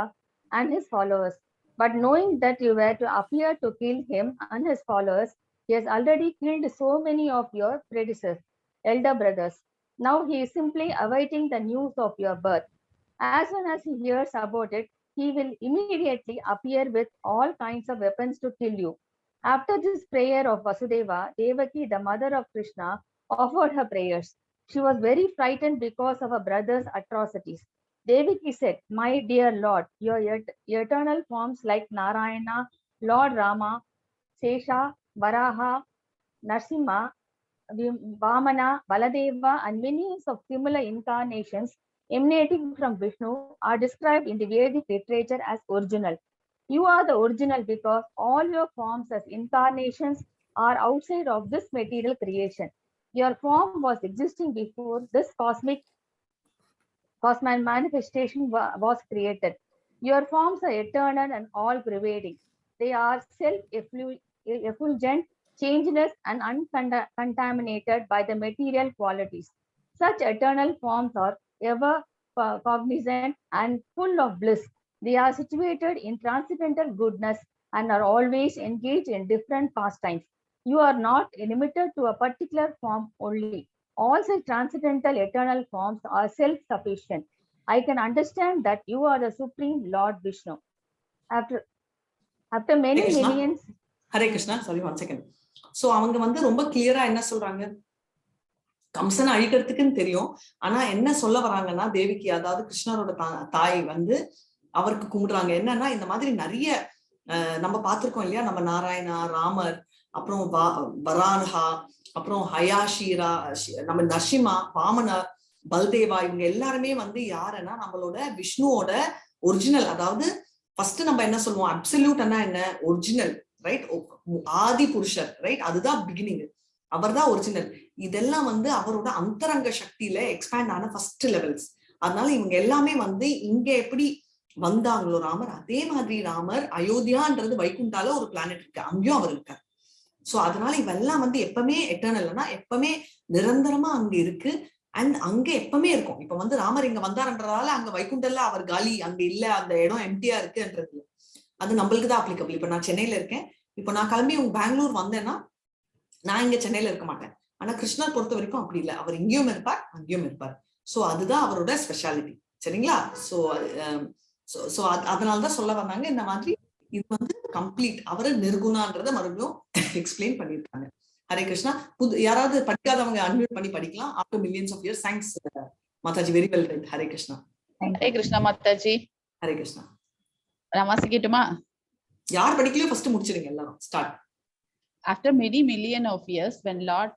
and his followers, but knowing that you were to appear to kill him and his followers, he has already killed so many of your predecessors, elder brothers. Now he is simply awaiting the news of your birth. As soon as he hears about it, he will immediately appear with all kinds of weapons to kill you. After this prayer of Vasudeva, Devaki, the mother of Krishna, offered her prayers. She was very frightened because of her brother's atrocities. Devaki said, "My dear Lord, your eternal forms like Narayana, Lord Rama, Sesha, Varaha, Narsimha, Vamana, Baladeva, and millions of similar incarnations emanating from Vishnu are described in the Vedic literature as original. You are the original because all your forms as incarnations are outside of this material creation. Your form was existing before this cosmic manifestation was created. Your forms are eternal and all-pervading. They are self-effulgent, changeless, and uncontaminated by the material qualities. Such eternal forms are ever cognizant and full of bliss. They are situated in transcendental goodness and are always engaged in different pastimes. You are not limited to a particular form only. All such transcendental eternal forms are self-sufficient. I can understand that you are the Supreme Lord Vishnu. After many Hare Krishna. millions, Hare Krishna, sorry, 1 second. So அவங்க வந்து ரொம்ப கிளியரா என்ன சொல்றாங்க, கம்சனை அழிக்கிறதுக்குன்னு தெரியும். ஆனா என்ன சொல்ல வராங்கன்னா, தேவிக்கு அதாவது கிருஷ்ணரோட தாய் வந்து அவருக்கு கும்பிடுறாங்க. என்னன்னா இந்த மாதிரி நிறைய நம்ம பார்த்திருக்கோம் இல்லையா, நம்ம நாராயணா, ராமர், அப்புறம் வரான்ஹா, அப்புறம் ஹயாஷீரா, நம்ம நரசிம்மா, வாமன, பல்தேவா, இவங்க எல்லாருமே வந்து யாருன்னா நம்மளோட விஷ்ணுவோட ஒரிஜினல். அதாவது ஃபர்ஸ்ட் நம்ம என்ன சொல்லுவோம், அப்சல்யூட் என்ன ஒரிஜினல், ரைட்? ஆதி புருஷர், ரைட்? அதுதான் பிகினிங், அவர் தான் ஒரிஜினல். இதெல்லாம் வந்து அவரோட அந்தரங்க சக்தியில எக்ஸ்பேண்ட் ஆன ஃபர்ஸ்ட் லெவல்ஸ். அதனால இவங்க எல்லாமே வந்து இங்க எப்படி வந்தாங்களோ ராமர், அதே மாதிரி ராமர் அயோத்தியான்றது வைகுண்டால ஒரு பிளானட் இருக்கு, அங்கேயும் அவர் இருக்கார். சோ அதனால இவெல்லாம் வந்து எப்பவுமே எட்டர்னல்னா எப்பவுமே நிரந்தரமா அங்க இருக்கு. அண்ட் அங்க எப்பவுமே இருக்கும். இப்ப வந்து ராமர் இங்க வந்தாருன்றதால அங்க வைகுண்டல்ல அவர் காலி, அங்க இல்ல, அந்த இடம் எம்டியா இருக்குன்றது அது நம்மளுக்கு தான் அப்ளிகபிள். இப்ப நான் சென்னையில இருக்கேன், இப்ப நான் கிளம்பி உங்க பெங்களூர் வந்தேன்னா நான் இங்க சென்னையில இருக்க மாட்டேன். ஆனா கிருஷ்ணர் பொறுத்த வரைக்கும் அப்படி இல்லை, அவர் இங்கேயும் இருப்பார் அங்கேயும் இருப்பார். சோ அதுதான் அவரோட ஸ்பெஷாலிட்டி, சரிங்களா? சோ அதனாலதான் சொல்ல வந்தாங்க இந்த மாதிரி இது வந்து கம்ப்ளீட் அவரு நிர்குணான்றத மறுபடியும் எக்ஸ்பிளைன் பண்ணிருக்காங்க. ஹரே கிருஷ்ணா. யாராவது படிக்காதவங்க அன்மியூட் பண்ணி படிக்கலாம். After millions of years. Thanks mataji, very well right. Hare Krishna. Hare Krishna mataji. Hare Krishna. நான் வாசிக்கட்டுமா? யார் படிக்கலையோ ஃபர்ஸ்ட் முடிச்சிடுங்க எல்லாரும். Start. After many million of years, when Lord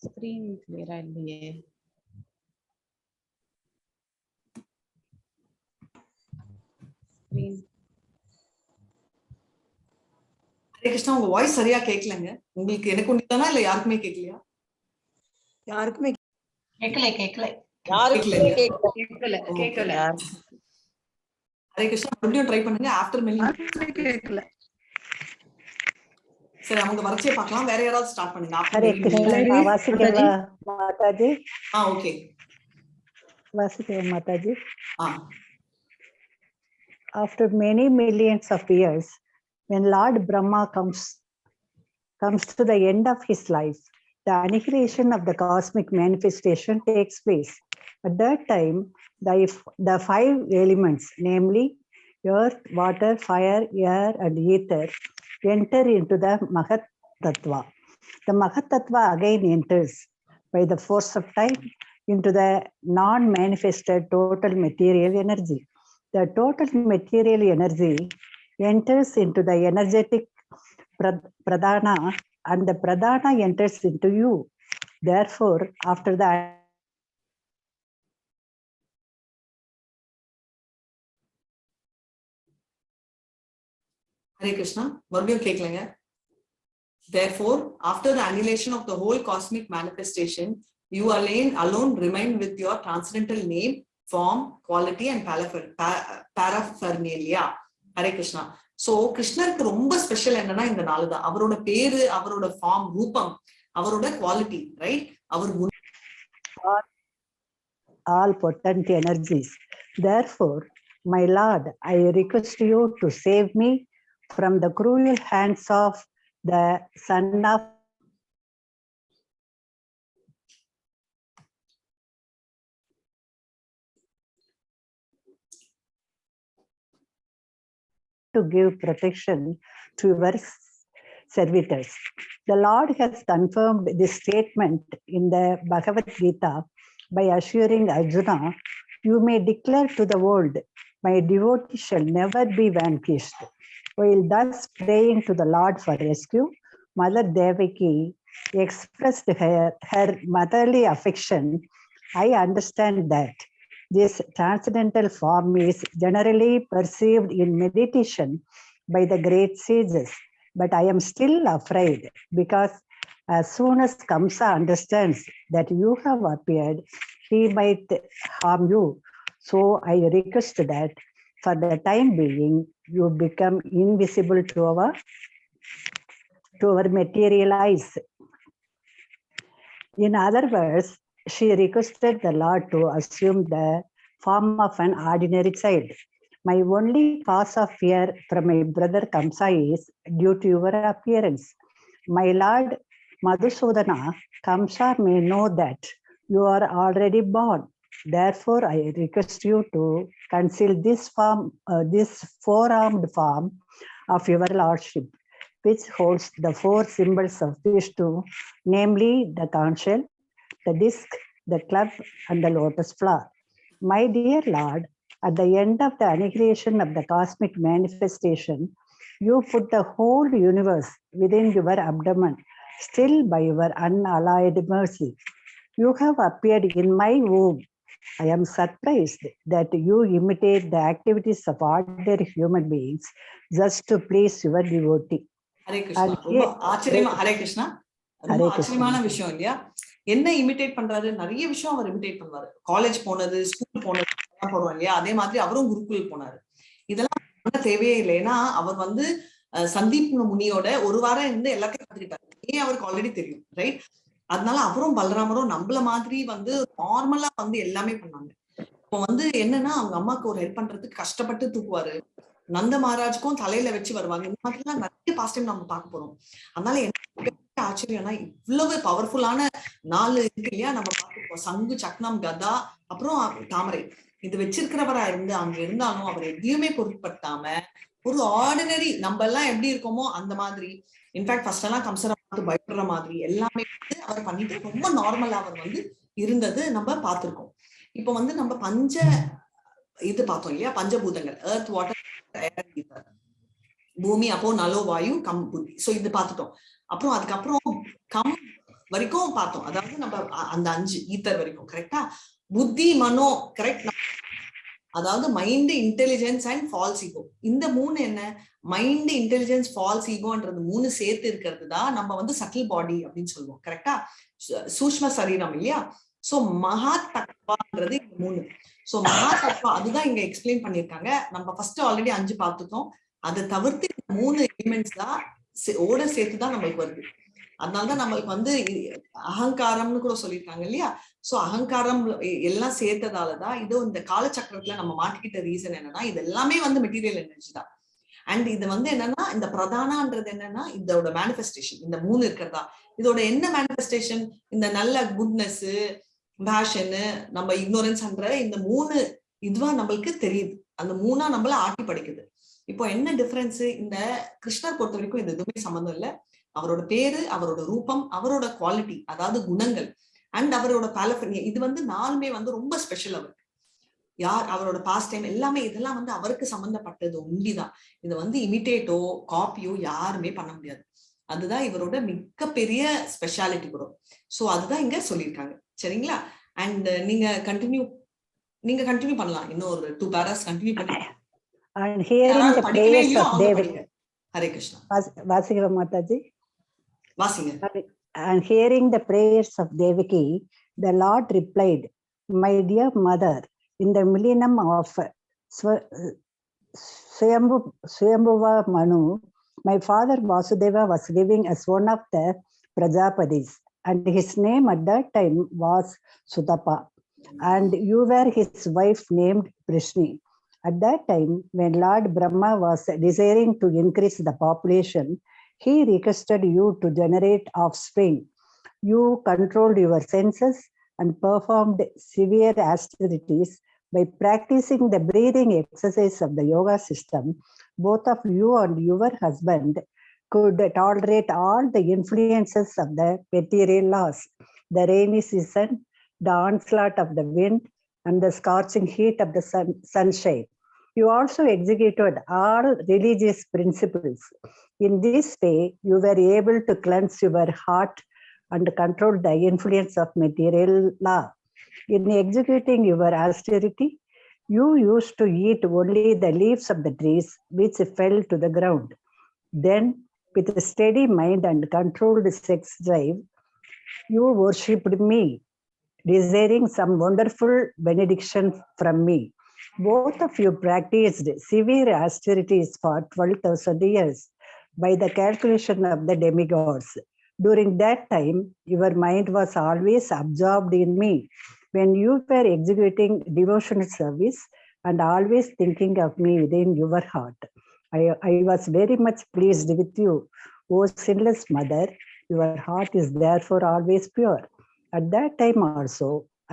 screen clear இல்லையே. Screen. ஹரே கிருஷ்ணா, உங்க வாய்ஸ் சரியா கேட்கலங்க. உங்களுக்கு எனக்கு ஒண்ணுதானா இல்ல யாருக்குமே கேட்கலையா? யாருக்குமே கேட்கல ஹரே கிருஷ்ணா, மறுபடியும் ட்ரை பண்ணுங்க. ஆஃப்டர் மில்லியன் கேட்கல. சரி, அவங்க வரைச்சே பார்க்கலாம். வேற யாராவது ஸ்டார்ட் பண்ணுங்க. ஹரே கிருஷ்ணா. வாசிக்கவா மாதாஜி? ஓகே, வாசிக்கவா Mataji? After many millions of years, when Lord Brahma comes to the end of his life, the annihilation of the cosmic manifestation takes place. At that time, the 5 elements, namely earth, water, fire, air, and ether, enter into the Mahat Tattva. The Mahat Tattva again enters by the force of time into the non-manifested total material energy. The total material energy enters into the energetic pradhana, and the pradhana enters into you. Therefore, after that, Hare Krishna, மறுபடியும் கேட்கலங்க. Therefore, after the annihilation of the whole cosmic manifestation, you alone remain with your transcendental name, form, quality, and paraphernalia. Hare Krishna. So, கிருஷ்ணருக்கு ரொம்ப special என்னன்னா இந்த நாள் தான். அவரோட பேரு, அவரோட ஃபார்ம், ரூபம், அவரோட quality, right? Our all potent energies. Therefore, my Lord, I request you to save me from the cruel hands of the son of to give protection to your servitors. The Lord has confirmed this statement in the Bhagavad Gita by assuring Arjuna, you may declare to the world, my devotee shall never be vanquished. While thus praying to the Lord for rescue, Mother Devaki expressed her motherly affection. I understand that This transcendental form is generally perceived in meditation by the great sages, but I am still afraid because as soon as Kamsa understands that you have appeared, he might harm you. So I request that for the time being, you become invisible to our material eyes. In other words, she requested the Lord to assume the form of an ordinary child. My only cause of fear from my brother Kamsa is due to your appearance. My Lord Madhusudana, Kamsa may know that you are already born. Therefore, I request you to conceal this form, this four-armed form of your Lordship, which holds the four symbols of Vishnu, namely the conch shell, the disc, the club, and the lotus flower. My dear Lord, at the end of the annihilation of the cosmic manifestation, you put the whole universe within your abdomen, still by your unalloyed mercy. You have appeared in my womb. I am surprised that you imitate the activities of ordinary human beings just to please your devotee. Hare Krishna. ரொம்ப ஆச்சரியமா, ஹரே கிருஷ்ணா, ரொம்ப ஆச்சரியமான விஷயம் இல்லையா? என்ன imitate பண்றாரு? நிறைய விஷயம் அவர் இமிட்டேட் பண்ணுவாரு. காலேஜ் போனது, ஸ்கூல் போனது போறோம் இல்லையா? அதே மாதிரி அவரும் குருகுல் போனாரு. இதெல்லாம் பண்ண தேவையே இல்லை. ஏன்னா அவர் வந்து சந்தீப் முனியோட ஒரு வாரம் இருந்து எல்லாத்தையும் கத்துக்கிட்டாரு. அவருக்கு ஆல்ரெடி தெரியும், ரைட்? அதனால அவரும் பலராமரும் நம்மள மாதிரி வந்து நார்மலா வந்து எல்லாமே பண்ணாங்க. இப்போ வந்து என்னன்னா, அவங்க அம்மாக்கு ஒரு ஹெல்ப் பண்றதுக்கு கஷ்டப்பட்டு தூக்குவாரு. நந்த மகாராஜ்க்கும் தலையில வச்சு வருவாங்க. இந்த மாதிரி எல்லாம் நிறைய பாஸ்ட் டைம் நம்ம பார்க்க போறோம். அதனால என்ன ஆச்சரியம்னா, இவ்வளவு பவர்ஃபுல்லான 4 இருக்கு இல்லையா? நம்ம பார்த்துருப்போம். சங்கு, சக்னம், கதா, அப்புறம் தாமரை. இது வச்சிருக்கிறவரா இருந்து அங்க இருந்தாலும் அவர் எதையுமே பொருட்படுத்தாம ஒரு ஆர்டினரி, நம்ம எல்லாம் எப்படி இருக்கோமோ அந்த மாதிரி, இன்ஃபேக்ட் ஃபர்ஸ்ட் எல்லாம் கம்சரை பார்த்து பயப்படுற மாதிரி எல்லாமே வந்து அவர் பண்ணிட்டு ரொம்ப நார்மலா அவர் வந்து இருந்தது நம்ம பார்த்திருக்கோம். இப்போ வந்து நம்ம இது பார்த்தோம் இல்லையா? பஞ்சபூதங்கள், எர்த், வாட்டர், பூமி, அப்போ நலோ, வாயு, கம், புத்தி. சோ இது பார்த்துட்டோம். அப்புறம் அதுக்கப்புறம் கம் வரைக்கும் பார்த்தோம். அதாவது நம்ம அந்த 5 ஈத்தர் வரைக்கும், கரெக்டா? புத்தி, மனோ, கரெக்ட். அதாவது mind, intelligence and false ego. இந்த 3 என்ன? மைண்ட், இன்டெலிஜென்ஸ், ஃபால்ஸ் ஈகோன்றது 3 சேர்த்து இருக்கிறது தான் நம்ம வந்து சட்டில் பாடி அப்படின்னு சொல்லுவோம், கரெக்டா? சூஷ்ம சரீரம் இல்லையா? சோ மகா தத்வான்றது 3. சோ மகா தத்வா அதுதான் இங்க எக்ஸ்பிளைன் பண்ணிருக்காங்க. நம்ம ஃபர்ஸ்ட் ஆல்ரெடி 5 பார்த்துட்டோம். அதை தவிர்த்து 3 எலிமெண்ட்ஸ் தான் ஓட சேர்த்துதான் நம்மளுக்கு வருது. அதனாலதான் நம்மளுக்கு வந்து அகங்காரம்னு கூட சொல்லியிருக்காங்க இல்லையா? சோ அகங்காரம் எல்லாம் சேர்த்ததாலதான் இது இந்த காலச்சக்கரத்துல நம்ம மாட்டிக்கிட்ட ரீசன் என்னன்னா, இது எல்லாமே வந்து மெட்டீரியல் எனர்ஜி தான். அண்ட் இது வந்து என்னன்னா, இந்த பிரதானன்றது என்னன்னா இதோட மேனிஃபெஸ்டேஷன். இந்த 3 இருக்கிறதா இதோட என்ன மேனிஃபெஸ்டேஷன்? இந்த நல்ல குட்னஸ், பேஷன், நம்ம இக்னோரன்ஸ் பண்ற இந்த 3 இதுவா நம்மளுக்கு தெரியுது. அந்த 3ஆ நம்மள ஆட்டி படிக்குது. இப்போ என்ன டிஃபரன்ஸ்? இந்த கிருஷ்ணர் பொறுத்த வரைக்கும் இது எதுவுமே சம்மந்தம் இல்லை. அவரோட பேரு, அவரோட ரூபம், அவரோட குவாலிட்டி, அதாவது குணங்கள், அண்ட் அவரோட பாலஃபர்னியா, இது வந்து 4மே வந்து ரொம்ப ஸ்பெஷல் அவருக்கு. யார் அவரோட பாஸ்ட் டைம் எல்லாமே இதெல்லாம் வந்து அவருக்கு சம்பந்தப்பட்டது ஒண்டிதான். இதை வந்து இமிட்டேட்டோ காப்பியோ யாருமே பண்ண முடியாது. அதுதான் இவரோட மிகப்பெரிய ஸ்பெஷாலிட்டி கூட. சோ அதுதான் இங்க சொல்லியிருக்காங்க, சரிங்களா? அண்ட் நீங்க கண்டினியூ பண்ணலாம். இன்னும் ஒரு 2 பேராஸ் கண்டினியூ பண்ணலாம். And hearing the prayers of Devaki. Hare Krishna. Vasiga Mataji. Vasinga. And hearing the prayers of Devaki, the Lord replied, "My dear mother, in the millennium of Swayambhuva Manu, my father Vasudeva was living as one of the Prajapadis, and his name at that time was Sutapa, and you were his wife named Prishni. At that time, when Lord Brahma was desiring to increase the population, he requested you to generate offspring. You controlled your senses and performed severe austerities by practicing the breathing exercise of the yoga system. Both of you and your husband could tolerate all the influences of the material laws, the rainy season, the onslaught of the wind, and the scorching heat of the sunshine. You also executed all religious principles. In this way, you were able to cleanse your heart and control the influence of material law. In executing your austerity, you used to eat only the leaves of the trees which fell to the ground. Then, with a steady mind and controlled sex drive, you worshipped me, desiring some wonderful benediction from me. Both of you practiced severe austerities for 12,000 years by the calculation of the demigods. During that time, your mind was always absorbed in me when you were executing devotional service and always thinking of me within your heart. I was very much pleased with you, O sinless mother. Your heart is therefore always pure. At that time also,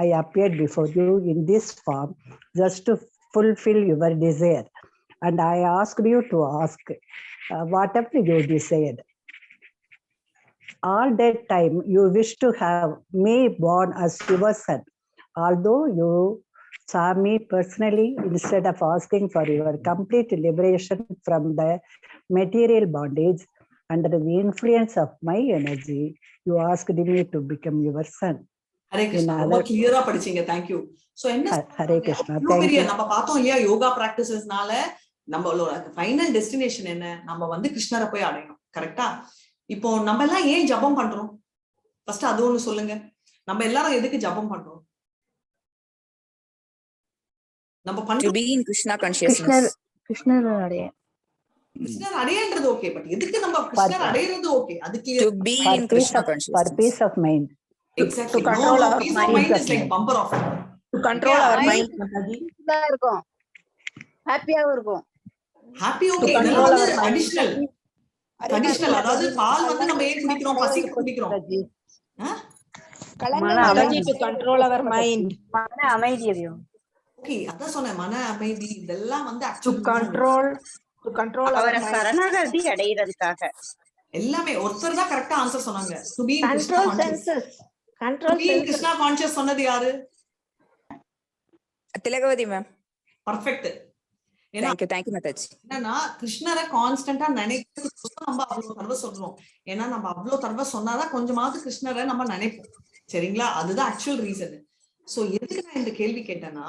I appeared before you in this form just to fulfill your desire. And I asked you to ask whatever you desired. All that time, you wish to have me born as your son. Although you saw me personally, instead of asking for your complete liberation from the material bondage, under the influence of my energy, you asked me to become your son. Hare Krishna, ரொம்ப கிளியரா படிச்சீங்க. Thank you. So என்ன ஹரே கிருஷ்ணா, நம்ம பார்த்தோம் இல்லையா, யோகா பிராக்டிசஸ்னால நம்மளோட final destination என்ன? நம்ம வந்து கிருஷ்ணரை போய் அடையணும். கரெக்டா? இப்போ நம்ம எல்லாம் ஏன் ஜபம் பண்றோம்? ஃபர்ஸ்ட் அது ஒண்ணு சொல்லுங்க. நம்ம எல்லாரும் எதுக்கு ஜபம் பண்றோம்? நம்ம To be in Krishna consciousness. கிருஷ்ணர் அடைய. கிருஷ்ணர் அடையன்றது ஓகே, பட் எதுக்கு நம்ம கிருஷ்ணர் அடையிறது ஓகே? அதுக்கு To be in Krishna consciousness. For peace of mind. Exactly. To control our peace of mind is like bumper offer. To control our mind, Mataji. இருக்கும். ஹாப்பியாவும் இருக்கும். Happy okay. இதெல்லாம் வந்து அடிஷனல். அடிஷனல், அதாவது பால் வந்து நம்ம ஏன் குடிக்கிறோம்? பசிக்கு குடிக்கிறோம். Mataji, to control our mind. மன அமைதி அடையும். ஓகே, அதான் சொன்னேன், மன அமைதி. இதெல்லாம் வந்து To control our mind. சரணாகதி அடையிறதுக்காக. எல்லாமே ஒருத்தர் தான் கரெக்ட்டா ஆன்சர் சொன்னாங்க. To be in Control Krishna conscious. senses. Control To be in Krishna conscious சொன்னது யாரு? Tilagavati ma'am. Perfect. Thank you Mataji. என்னன்னா கிருஷ்ணரை கான்ஸ்டன்டா நினைக்கிறதுக்கு நம்ம அவ்வளவு தடவை சொல்றோம். ஏன்னா நம்ம அவ்வளவு தடவை சொன்னாதான் கொஞ்சமாவது கிருஷ்ணரை நம்ம நினைப்போம். சரிங்களா? அதுதான் ஆக்சுவல் ரீசன். சோ எதுக்கு நான் இந்த கேள்வி கேட்டேன்னா,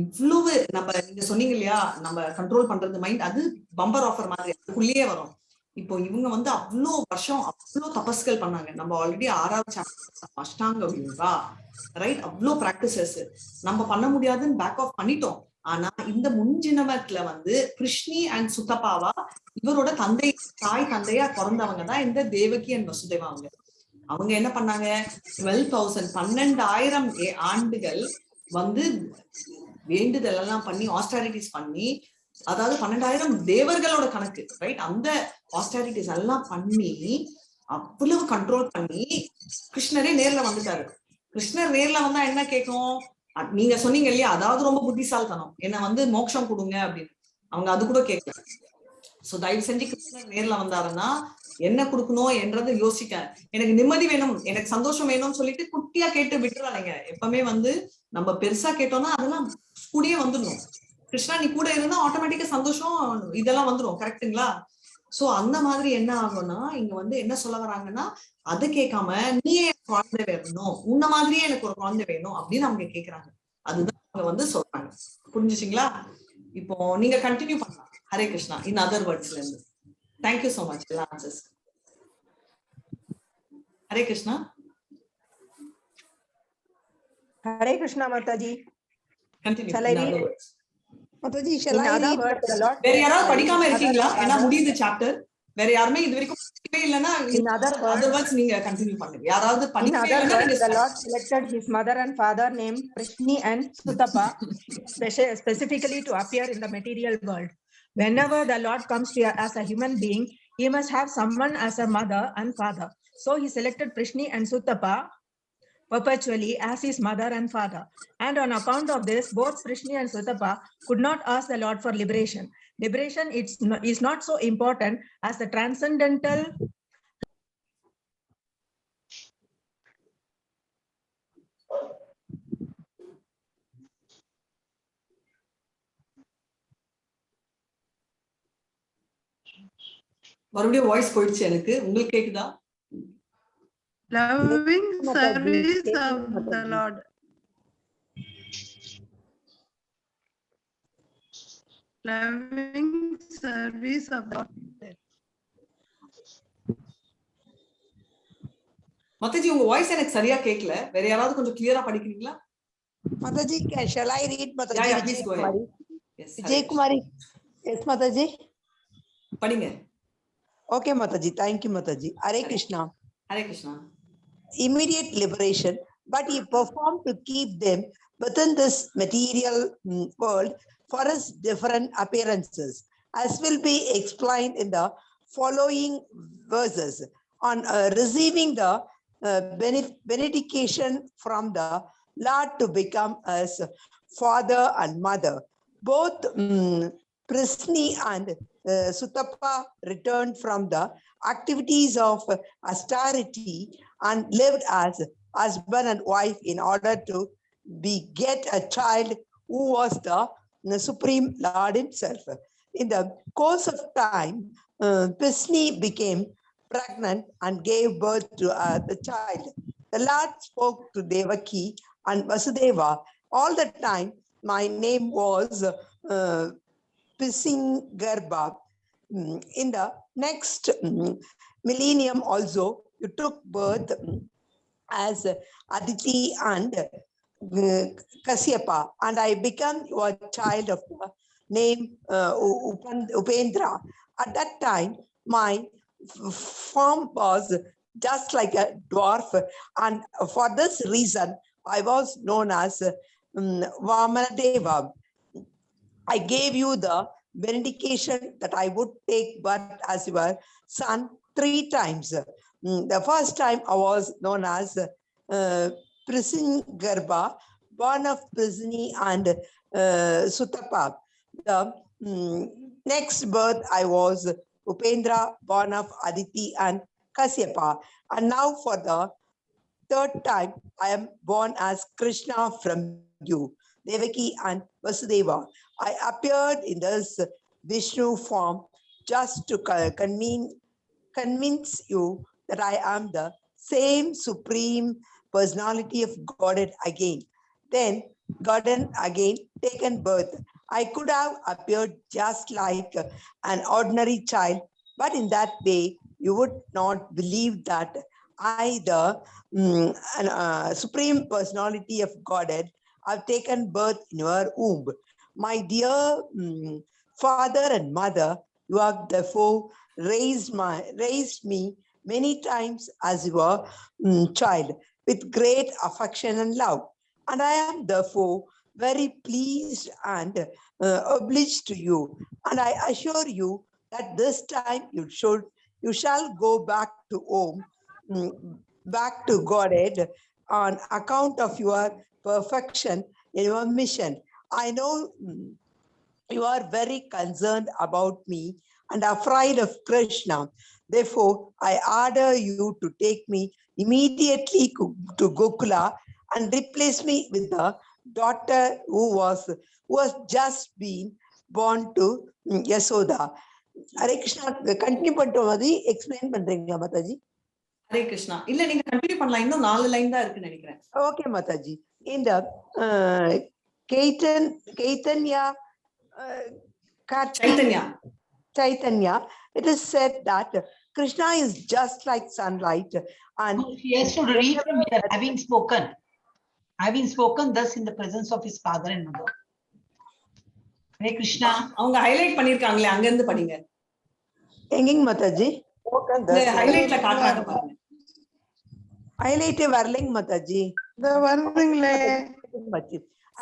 இவ்வளவு நம்ம நீங்க சொன்னீங்க இல்லையா, நம்ம கண்ட்ரோல் பண்றது மைண்ட், அது பம்பர் ஆஃபர் மாதிரி அதுக்குள்ளேயே வரும். இப்போ இவங்க வந்து அவ்வளோ வருஷம் அவ்வளோ தபஸ்கள் பண்ணாங்க. நம்ம ஆல்ரெடி 6வது சாப்டர் அஷ்டாங்க யோகா, ரைட்? அவ்வளோ பிராக்டிசஸ் நம்ம பண்ண முடியாதுன்னு பேக் ஆஃப் பண்ணிட்டோம். ஆனா இந்த முன்ஜென்மத்துல வந்து கிருஷ்ணி அண்ட் சுத்தப்பாவா இவரோட தாய் தந்தையா பிறந்தவங்க தான் இந்த தேவகி அண்ட் வசுதேவா. அவங்க என்ன பண்ணாங்க? 12,000 ஆண்டுகள் வந்து வேண்டுதல் எல்லாம் பண்ணி ஆஸ்டாரிட்டிஸ் பண்ணி, அதாவது 12,000 தேவர்களோட கணக்கு, ரைட்? அந்த ஆஸ்டாரிட்டிஸ் எல்லாம் பண்ணி அவ்வளவு கண்ட்ரோல் பண்ணி கிருஷ்ணரே நேர்ல வந்துட்டாரு. கிருஷ்ணர் நேர்ல வந்தா என்ன கேட்கும்? நீங்க சொன்னீங்க இல்லையா, அதாவது ரொம்ப புத்திசாலித்தனம், என்ன வந்து மோட்சம் கொடுங்க அப்படின்னு. அவங்க அது கூட கேட்கல. சோ தயவு செஞ்சு கிருஷ்ணர் நேர்ல வந்தாருன்னா என்ன கொடுக்கணும் என்றதை யோசிக்க, எனக்கு நிம்மதி வேணும், எனக்கு சந்தோஷம் வேணும்னு சொல்லிட்டு குட்டியா கேட்டு விட்டுறாங்க. எப்பவுமே வந்து நம்ம பெருசா கேட்டோம்னா அதெல்லாம் கூடயே வந்துடணும். கிருஷ்ணா நீ கூட இருந்தா ஆட்டோமேட்டிக்கா சந்தோஷம் இதெல்லாம் வந்துடும். கரெக்டுங்களா? சோ அந்த மாதிரி என்ன ஆகும்னா, இங்க வந்து என்ன சொல்ல வராங்கன்னா, அதை கேட்காம நீயே குழந்தை வேணும், உன்ன மாதிரியே எனக்கு ஒரு குழந்தை வேணும் அப்படின்னு அவங்க கேக்குறாங்க. அதுதான் அவங்க வந்து சொல்றாங்க. புரிஞ்சுச்சிங்களா? இப்போ நீங்க கண்டினியூ பண்ணலாம். ஹரே கிருஷ்ணா இன் அதர் வேர்ட்ஸ்ல இருந்து. தேங்க்யூ சோ மச் எல்லா answers. Hare Krishna. Hare Krishna, Mataji. Continue. Shall I read? Mataji, shall I read what the Lord? வேற யாராவது படிக்காம இருக்கீங்களா? ஏன்னா முடியுது சாப்டர். வேற யாருமே இது வரைக்கும் படிக்கவே இல்லைன்னா In other words, நீங்க கண்டினியூ பண்ணுங்க. யாராவது in படிக்கவே other இல்லைன்னா words, the Lord selected his mother and father named Prishni and Sutapa specifically to appear in the material world. Whenever the Lord comes to you as a human being, he must have someone as a mother and father. So he selected Prishni and Sutapa perpetually as his mother and father. And on account of this, both Prishni and Sutapa could not ask the Lord for liberation. Liberation is not so important as the transcendental மறுபடியும் voice போயிடுச்சு எனக்கு. உங்களுக்கு கேக்குதா? Loving service of the Lord. loving service of God. மத்தஜி உங்க voice எனக்கு சரியா கேட்கல. வேற யாராவது கொஞ்சம் கிளியரா படிக்கிறீங்களா? Mataji, shall I read Mataji? Yeah, please go ahead. Yes, Vijay Kumari. Yes, Mataji. படிங்க. Okay, Mataji. Thank you, Mataji. Hare Krishna. Hare Krishna. Immediate liberation, but he performed to keep them within this material world for his different appearances, as will be explained in the following verses. On receiving the benediction from the Lord to become as father and mother, both Prisni and Sutapa returned from the activities of austerity and lived as husband and wife in order to beget a child who was the Supreme Lord himself. In the course of time, Prisni became pregnant and gave birth to the child. The Lord spoke to Devaki and Vasudeva. All the time, my name was Pisingarbha. In the next millennium also, you took birth as Aditi and Kasyapa, and I became your child of the name Upendra. At that time, my form was just like a dwarf, and for this reason, I was known as Vamanadeva. I gave you the benediction that I would take birth as your son 3 times. The first time I was known as Prisingarbha, born of Prisni and Sutapa. The next birth I was Upendra, born of Aditi and Kasyapa. And now for the 3rd time, I am born as Krishna from you, Devaki and Vasudeva. I appeared in this Vishnu form just to convince you that I am the same supreme personality of Godhead again. Then Godhead again taken birth. I could have appeared just like an ordinary child, but in that way, you would not believe that I, the Supreme Personality of Godhead, have taken birth in your womb. My dear father and mother, you have therefore raised me many times as your child with great affection and love. And I am therefore very pleased and obliged to you. And I assure you that this time you shall go back to home, back to Godhead on account of your perfection in your mission. I know you are very concerned about me and afraid of Krishna. Therefore, I order you to take me immediately to Gokula and replace me with the daughter who was just been born to Yasoda. Hare Krishna, continue பண்ணிட்டு மாதிரி explain பண்றீங்களா மாதாஜி? ஹரே கிருஷ்ணா. இல்ல நீங்க continue பண்ணலாம். இன்னும் 4 line தான் இருக்குன்னு நினைக்கிறேன். Okay, Mataji. In the Chaitanya, it is said that Krishna is just like sunlight, and he has to read from here, having spoken thus in the presence of his father and mother. Hare Krishna. அவங்க highlight பண்ணிருக்காங்களே, அங்க இருந்து படிங்க. எங்கங்க மாதாஜி? ஹைலைட்ல காட்டுறாங்க பாருங்க. Highlight வரலைங்க மாதாஜி. வருதுங்களே.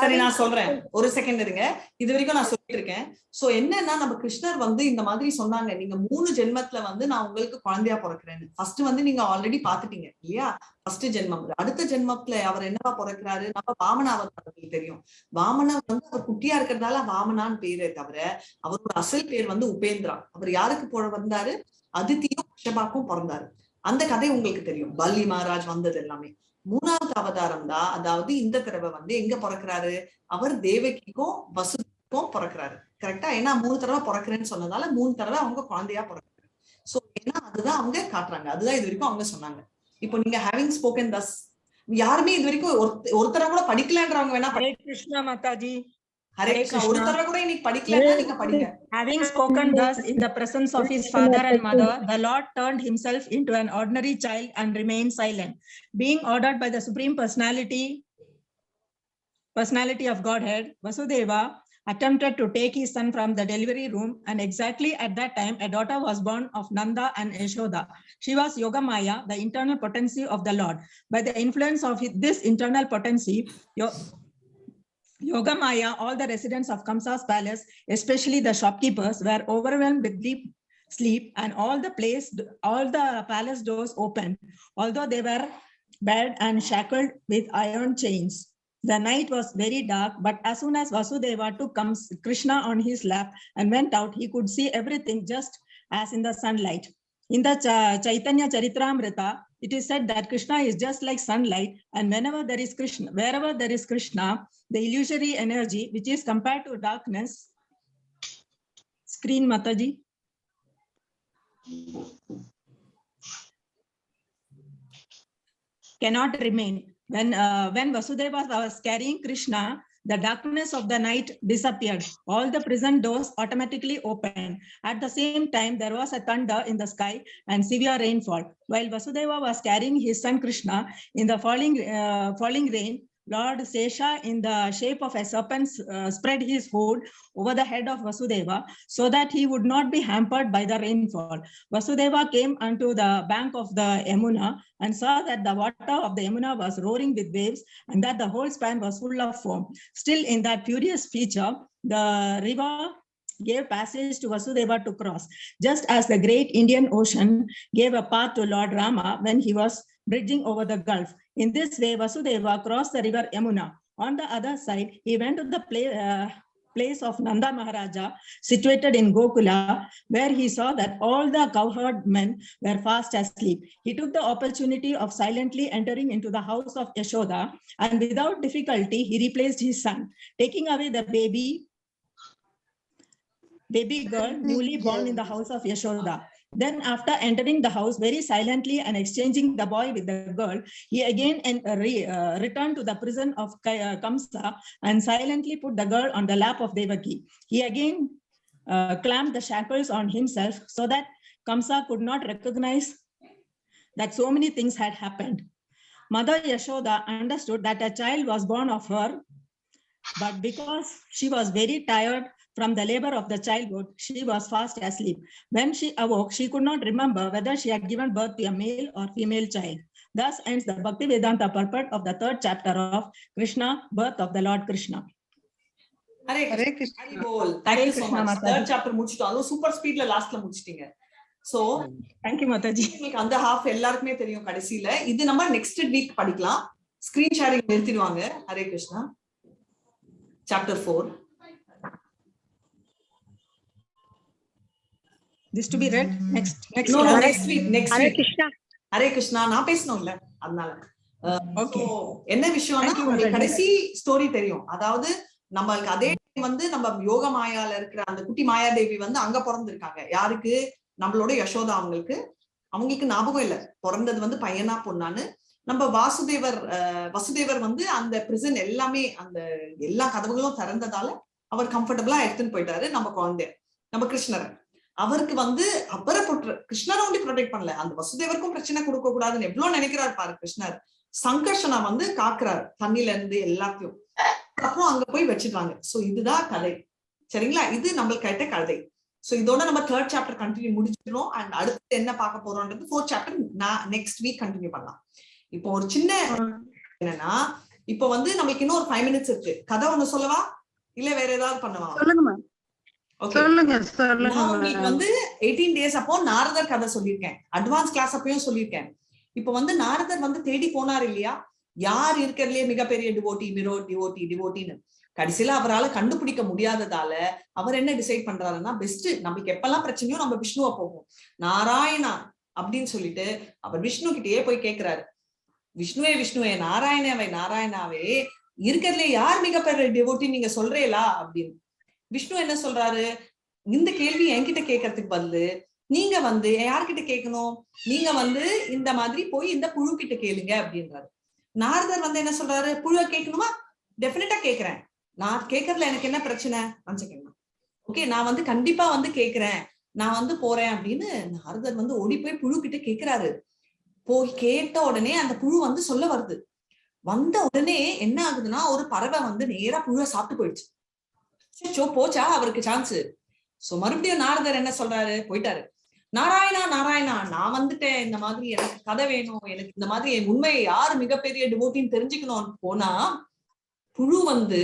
சரி, நான் சொல்றேன், ஒரு செகண்ட் இருங்க. இது வரைக்கும் நான் சொல்லிட்டு இருக்கேன். சோ என்னன்னா, நம்ம கிருஷ்ணர் வந்து இந்த மாதிரி சொன்னாங்க, நீங்க 3 ஜென்மத்துல வந்து நான் உங்களுக்கு குழந்தையா பிறக்கிறேன்னு. ஃபர்ஸ்ட் வந்து நீங்க ஆல்ரெடி பாத்துட்டீங்க இல்லையா? ஃபர்ஸ்ட் ஜென்மம். அடுத்த ஜென்மத்துல அவர் என்னவா பிறக்கிறாரு? நம்ம வாமனா அவதாரம் தெரியும். வாமனா வந்து அவர் குட்டியா இருக்கிறதால வாமனான்னு பேரே தவிர அவரோட அசல் பேர் வந்து உபேந்திரா. அவர் யாருக்கு வந்தாரு? அதித்தியும் ரிஷபாக்கும் பிறந்தாரு. அந்த கதை உங்களுக்கு தெரியும். பல்லி மகாராஜ் வந்தது எல்லாமே. 3வது அவதாரம் தான், அதாவது இந்த தடவை வந்து எங்க பிறக்கிறாரு? அவர் தேவகிக்கும் வசுக்கும் பிறக்கிறாரு. கரெக்டா? ஏன்னா 3 தடவை பிறக்கிறேன்னு சொன்னதால 3 தடவை அவங்க குழந்தையா பிறக்கிறாரு. சோ ஏன்னா அதுதான் அவங்க காட்டுறாங்க. அதுதான் இது வரைக்கும் அவங்க சொன்னாங்க. இப்போ நீங்க ஹேவிங் ஸ்போக்கன் தஸ், யாருமே இது வரைக்கும் ஒருத்தர கூட படிக்கலன்றவங்க வேணா. ஹரே கிருஷ்ணா மாதாஜி. ஹரே கிருஷ்ணா. ஒரு தடவை கூட இன்னைக்கு படிக்கலன்னா நீங்க படிங்க. Having spoken thus in the presence of his father and mother, the Lord turned himself into an ordinary child and remained silent. Being ordered by the Supreme Personality of Godhead, Vasudeva attempted to take his son from the delivery room, and exactly at that time, a daughter was born of Nanda and Yashoda. She was Yogamaya, the internal potency of the Lord. By the influence of this internal potency, Yogamaya, all the residents of Kamsa's palace, especially the shopkeepers, were overwhelmed with deep sleep, and all the palace doors opened, although they were bound and shackled with iron chains. The night was very dark, but as soon as Vasudeva took Krishna on his lap and went out, he could see everything just as in the sunlight. In the Chaitanya Charitamrita, it is said that Krishna is just like sunlight, and wherever there is Krishna, the illusory energy, which is compared to darkness, screen Mataji. Cannot remain. When Vasudeva was carrying Krishna, the darkness of the night disappeared. All the prison doors automatically opened. At the same time, there was a thunder in the sky and severe rainfall. While Vasudeva was carrying his son Krishna in the falling rain, Lord Sesha, in the shape of a serpent, spread his hood over the head of Vasudeva so that he would not be hampered by the rainfall. Vasudeva came unto the bank of the Yamuna and saw that the water of the Yamuna was roaring with waves, and that the whole span was full of foam. Still in that furious feature, the river gave passage to Vasudeva to cross, just as the great Indian Ocean gave a path to Lord Rama when he was bridging over the Gulf. In this way, Vasudeva crossed the river Yamuna. On the other side, he went to the place of Nanda Maharaja, situated in Gokula, where he saw that all the cowherd men were fast asleep. He took the opportunity of silently entering into the house of Yashoda, and without difficulty, he replaced his son, taking away the baby girl newly born in the house of Yashoda. Then, after entering the house very silently and exchanging the boy with the girl, he again returned to the prison of Kamsa and silently put the girl on the lap of Devaki. He again clamped the shackles on himself so that Kamsa could not recognize that so many things had happened. Mother Yashoda understood that a child was born of her, but because she was very tired from the labor of the childhood, she was fast asleep. When she awoke, she could not remember whether she had given birth to a male or female child. Thus ends the Bhaktivedanta purport of the 3rd chapter of Krishna, birth of the Lord Krishna. Hare Krishna. Hari Bol. Thank you so much. 3rd chapter முடிச்சிட்டோம். அது super ஸ்பீட்ல லாஸ்ட்ல முடிச்சிட்டீங்க. So, thank you Mataji. உங்களுக்கு அந்த half எல்லாருக்குமே தெரியும் கடைசில. இது நம்ம next week படிக்கலாம். ஸ்கிரீன் ஷேரிங் நிறுத்திடுவாங்க. Hare Krishna. Chapter 4. This to be read next no, next week Hare Krishna. Hare Krishna. நான் பேசணும்ல அதனால ஓகே. என்ன விஷயம்னா கடைசி ஸ்டோரி தெரியும். அதாவது நம்மளுக்கு அதே வந்து நம்ம யோக மாயால இருக்கிற அந்த குட்டி மாயாதேவி வந்து அங்க பிறந்திருக்காங்க. யாருக்கு? நம்மளோட யசோதா அவங்களுக்கு ஞாபகம் இல்ல பிறந்தது வந்து பையனா பொண்ணான்னு. நம்ம வசுதேவர் வந்து அந்த பிரிசன் எல்லாமே அந்த எல்லா கதவுகளும் திறந்ததால அவர் கம்ஃபர்டபுளா எடுத்துன்னு போயிட்டாரு. நம்ம குழந்தைய நம்ம கிருஷ்ணரை அவருக்கு வந்து அவரை கிருஷ்ணரை ஒண்டி ப்ரொடெக்ட் பண்ணல, அந்த வசுதேவருக்கும் பிரச்சனை கொடுக்க கூடாதுன்னு எவ்வளவு நினைக்கிறாரு பாரு கிருஷ்ணர். சங்கர்ஷனை வந்து காக்குறாரு தண்ணில இருந்து எல்லாத்தையும். அப்புறம் அங்க போய் வச்சிடுறாங்க. சோ இதுதான் கதை, சரிங்களா? இது நம்மளுக்கு கேட்ட கதை. சோ இதோட நம்ம 3rd சாப்டர் கண்டினியூ முடிச்சிடணும். அண்ட் அடுத்து என்ன பார்க்க போறோம்ன்றது 4th chapter next week continue பண்ணலாம். இப்போ ஒரு சின்ன என்னன்னா, இப்போ வந்து நமக்கு இன்னும் ஒரு 5 minutes இருக்கு. கதை ஒண்ணு சொல்லவா இல்ல வேற ஏதாவது பண்ணவா? சொல்லுங்க. உங்களுக்கு வந்து 18 days அப்போ நாரதர் கதை சொல்லியிருக்கேன், அட்வான்ஸ் கிளாஸ் அப்பயும் சொல்லியிருக்கேன். இப்ப வந்து நாரதர் வந்து தேடி போனார் இல்லையா, யார் இருக்கிறதுலயே மிகப்பெரிய டிவோட்டின்னு. கடைசியில அவரால் கண்டுபிடிக்க முடியாததால அவர் என்ன டிசைட் பண்றாருன்னா, பெஸ்ட் நமக்கு எப்பெல்லாம் பிரச்சனையோ நம்ம விஷ்ணுவை போகும் நாராயணா அப்படின்னு சொல்லிட்டு அவர் விஷ்ணு கிட்டயே போய் கேட்கிறாரு. விஷ்ணுவே நாராயணாவே இருக்கிறதுல யார் மிகப்பெரிய டிவோட்டி நீங்க சொல்றீங்களா அப்படின்னு. விஷ்ணு என்ன சொல்றாரு, இந்த கேள்வி என்கிட்ட கேட்கறதுக்கு பதிலு நீங்க வந்து யார்கிட்ட கேட்கணும், நீங்க வந்து இந்த மாதிரி போய் இந்த புழு கிட்ட கேளுங்க அப்படின்றாரு. நாரதர் வந்து என்ன சொல்றாரு, புழுவை கேட்கணுமா? டெஃபினட்டா கேட்கிறேன், நான் கேட்கறதுல எனக்கு என்ன பிரச்சனை? ஓகே, நான் வந்து கண்டிப்பா வந்து கேக்குறேன், நான் வந்து போறேன் அப்படின்னு நாரதர் வந்து ஓடி போய் புழு கிட்ட கேக்குறாரு. போய் கேட்ட உடனே அந்த புழு வந்து சொல்ல வருது. வந்த உடனே என்ன ஆகுதுன்னா, ஒரு பறவை வந்து நேரா புழுவை சாப்பிட்டு போயிடுச்சு. போச்சா அவருக்கு சான்ஸ். சோ மறுபடியும் நாரதர் என்ன சொல்றாரு, போயிட்டாரு. நாராயணா நாராயணா, நான் வந்துட்டேன், இந்த மாதிரி எனக்கு கதை வேணும், எனக்கு இந்த மாதிரி என் உண்மையை யாரு மிகப்பெரிய டிவோட்டின்னு தெரிஞ்சுக்கணும்னு போனா, புழு வந்து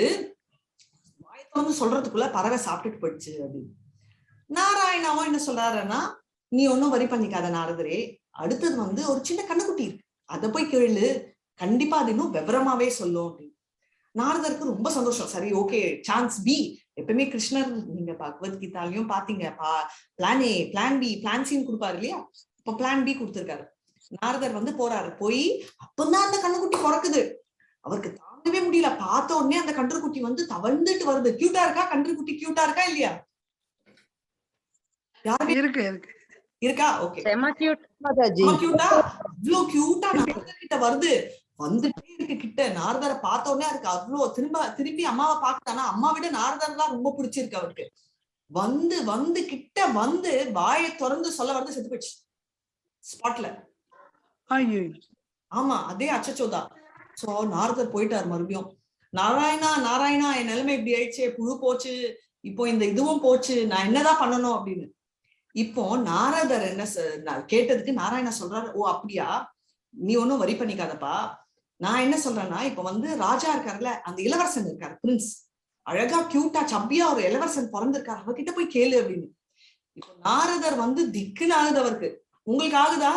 வாயத்தோன்னு சொல்றதுக்குள்ள பறவை சாப்பிட்டுட்டு போயிடுச்சு அப்படின்னு. நாராயணாவும் என்ன சொல்றாருன்னா, நீ ஒன்னும் வரி பண்ணிக்காத நாரதரே, அடுத்தது வந்து ஒரு சின்ன கண்ணுக்குட்டி இருக்கு, அதை போய் கேளு, கண்டிப்பா அது இன்னும் விவரமாவே சொல்லும் அப்படின்னு. நாரதருக்கு ரொம்ப சந்தோஷம். சரி, ஓகே, சான்ஸ் பி. எப்பவுமே கிருஷ்ணர் நீங்க பகவத்கீதாலையும் பாத்தீங்க, plan A, plan B, plan சின்னு கொடுப்பாரு இல்லையா? இப்ப பிளான் பி கொடுத்திருக்காரு. நாரதர் வந்து போறாரு. போய் அப்பதான் அந்த கண்ணுக்குட்டி பிறக்குது. அவருக்கு தாங்கவே முடியல. பார்த்த உடனே அந்த கன்றுக்குட்டி வந்து தவழ்ந்துட்டு வருது. கியூட்டா இருக்கா கன்றுக்குட்டி? கியூட்டா இருக்கா இல்லையா? யாருமே இருக்கா? ஓகே, கியூட்டா, இவ்வளவு கியூட்டா நாரதர் கிட்ட வருது. வந்துட்டே இருக்கு கிட்ட. நாரதரை பார்த்த உடனே அதுக்கு அவ்வளவு திரும்பி அம்மாவை பார்த்தானா, அம்மா விட நாரதர் தான் ரொம்ப பிடிச்சிருக்கு அவருக்கு. வந்து கிட்ட வந்து வாயை திறந்து சொல்ல வந்து செத்து போயிடுச்சு ஸ்பாட்ல. ஆமா, அதே அச்சச்சோதான். சோ நாரதர் போயிட்டாரு மறுபடியும். நாராயணா நாராயணா, என் நிலைமை இப்படி ஆயிடுச்சு, புழு போச்சு, இப்போ இந்த இதுவும் போச்சு, நான் என்னதான் பண்ணணும் அப்படின்னு. இப்போ நாரதர் என்ன கேட்டதுக்கு நாராயணா சொல்றாரு, ஓ அப்படியா, நீ ஒன்னும் வரி பண்ணிக்காதப்பா. நான் என்ன சொல்றேன்னா, இப்ப வந்து ராஜா இருக்காருல்ல, அந்த இளவரசன் இருக்காரு, பிரின்ஸ், அழகா கியூட்டா சப்பியா ஒரு இளவரசன் பிறந்திருக்காரு, அவர்கிட்ட போய் கேளு அப்படின்னு. இப்போ நாரதர் வந்து திக்குன்னு ஆகுது அவருக்கு. உங்களுக்கு ஆகுதா?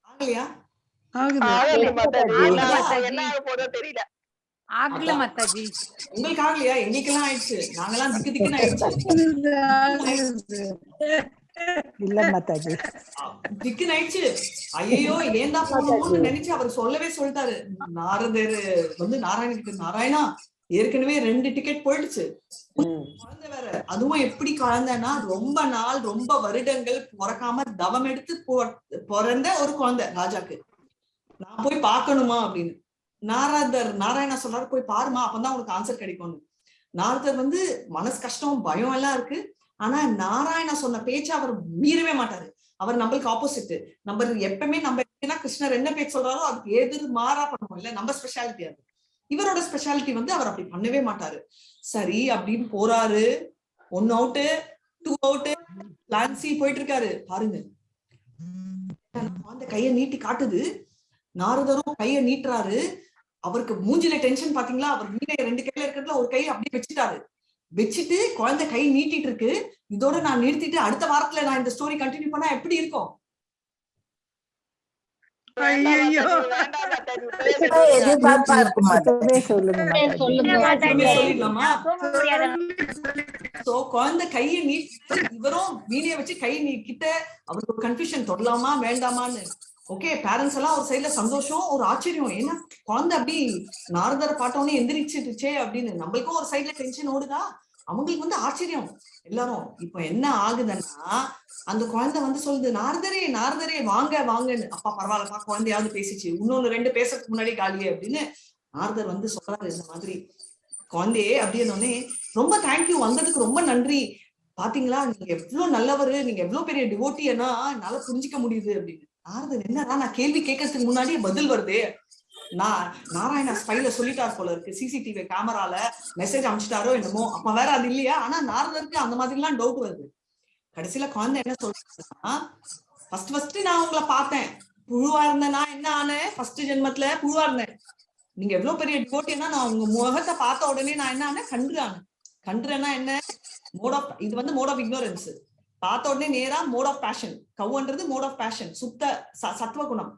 ஆகலையா? தெரியல. உங்களுக்கு ஆகலையா? எங்களுக்கெல்லாம் ஆயிடுச்சு. நாங்கெல்லாம் திக்குன்னு ஆயிடுச்சு. இல்ல மாதாஜி, திக்குன்னு ஆயிடுச்சு. ஐயோ, ஏன்டா போனோம்னு நினைச்சு அவர் சொல்லவே சொல்லிட்டாரு. நாரதர் வந்து நாராயணனுக்கு, நாராயணா ஏற்கனவே 2 டிக்கெட் போயிடுச்சு, குழந்தை வேற, அதுவும் எப்படி குழந்தைன்னா ரொம்ப நாள் ரொம்ப வருடங்கள் பிறக்காம தவம் எடுத்து பிறந்த ஒரு குழந்தை ராஜாக்கு, நான் போய் பார்க்கணுமா அப்படின்னு. நாராயணா சொல்றாரு, போய் பாருமா, அப்பதான் உனக்கு ஆன்சர் கிடைக்கும்னு. நாரதர் வந்து மனசு கஷ்டம், பயம் எல்லாம் இருக்கு. ஆனா நாராயணா சொன்ன பேச்ச அவர் மீறவே மாட்டாரு. அவர் நம்மளுக்கு ஆப்போசிட். நம்ம எப்பவுமே நம்ம கிருஷ்ணர் என்ன பேச்சு சொல்றாரோ அதுக்கு எதிர் மாறா பண்ணுவோம் இல்ல, நம்ம ஸ்பெஷாலிட்டி அது. இவரோட ஸ்பெஷாலிட்டி வந்து அவர் அப்படி பண்ணவே மாட்டாரு. சரி அப்படின்னு போறாரு. 1 அவுட் 2 அவுட், பிளான் சி போயிட்டு இருக்காரு. பாருங்க, அந்த கையை நீட்டி காட்டுது. நாரதரும் கையை நீட்டுறாரு. அவருக்கு மூஞ்சில டென்ஷன் பாத்தீங்களா? அவர் வீணை 2 கையில இருக்கிறதுல ஒரு கையை அப்படியே வச்சுட்டாரு. வச்சுட்டு குழந்தை கை நீட்டிட்டு இருக்கு. இதோட நான் நிறுத்திட்டு அடுத்த வாரத்துல நான் இந்த ஸ்டோரி கண்டினியூ பண்ணா எப்படி இருக்கும்? குழந்தை கையை நீட்டு, இவரும் வீணைய வச்சு கை நீக்கிட்ட. அவருக்கு ஒரு கன்ஃபியூஷன், தொடலாமா வேண்டாமான்னு. ஓகே, பேரண்ட்ஸ் எல்லாம் ஒரு சைட்ல சந்தோஷம், ஒரு ஆச்சரியம், ஏன்னா குழந்தை அப்படி நாரதரை பார்த்தோன்னே எந்திரிச்சிருச்சே அப்படின்னு. நம்மளுக்கும் ஒரு சைட்ல டென்ஷன் ஓடுதா, அவங்களுக்கு வந்து ஆச்சரியம் எல்லாரும். இப்ப என்ன ஆகுதுன்னா, அந்த குழந்தை வந்து சொல்லுது, நாரதரே நாரதரே வாங்க வாங்கன்னு. அப்பா பரவாயில்லப்பா, குழந்தையாவது பேசிச்சு, இன்னொன்னு 2 பேசுறதுக்கு முன்னாடி காலியே அப்படின்னு நாரதர் வந்து சொல்றாரு. இந்த மாதிரி குழந்தையே அப்படின்னோடனே, ரொம்ப தேங்க்யூ, வந்ததுக்கு ரொம்ப நன்றி, பாத்தீங்களா நீங்க எவ்வளவு நல்லவரு, நீங்க எவ்வளவு பெரிய டிவோட்டியனா என்னால புரிஞ்சுக்க முடியுது அப்படின்னு. நாரதர் என்னன்னா, நான் கேள்வி கேட்கறதுக்கு முன்னாடியே பதில் வருது. நாராயணா ஸ்பைல சொல்லிட்டாரு போல இருக்கு, சிசிடிவி கேமரால மெசேஜ் அனுப்பிச்சிட்டாரோ என்னமோ. அப்ப வேற அது இல்லையா? ஆனா நாரதருக்கு அந்த மாதிரி எல்லாம் டவுட் வருது. கடைசியில குழந்தை என்ன சொல்றா, ஃபர்ஸ்ட் நான் உங்களை பார்த்தேன், புழுவா இருந்தேன், நான் என்ன ஆனேன், ஃபர்ஸ்ட் ஜென்மத்துல புழுவா இருந்தேன். நீங்க எவ்வளவு பெரிய டிவோட்டினா, நான் உங்க முகத்தை பார்த்த உடனே நான் என்ன ஆனேன், கன்று ஆனேன். கன்றுனா என்ன, இது வந்து மோட் ஆஃப் இக்னோரன்ஸ். பார்த்த உடனே நேரா மோட் ஆஃப் பேஷன். கவுன்றது மோட் ஆஃப் பேஷன், சத்துவ குணம்.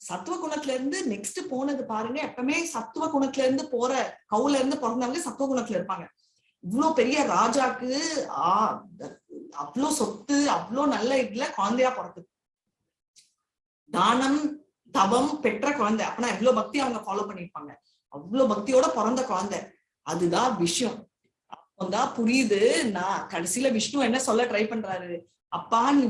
சத்துவ குணத்துல இருந்து நெக்ஸ்ட் போனது பாருங்க. எப்பவுமே சத்துவ குணத்துல இருந்து போற, கவுல இருந்து பிறந்தவங்க சத்துவ குணத்துல இருப்பாங்க. இவ்வளவு பெரிய ராஜாக்கு அவ்வளவு சொத்து, அவ்வளவு நல்ல இதுல குழந்தையா பிறக்குது. தானம் தவம் பெற்ற குழந்தை. அப்பனா எவ்வளவு பக்தி அவங்க ஃபாலோ பண்ணிருப்பாங்க. அவ்வளவு பக்தியோட பிறந்த குழந்தை. அதுதான் விஷயம். அப்பதான் புரியுது. நான் கடைசியில விஷ்ணு என்ன சொல்ல ட்ரை பண்றாரு, அப்பா நீ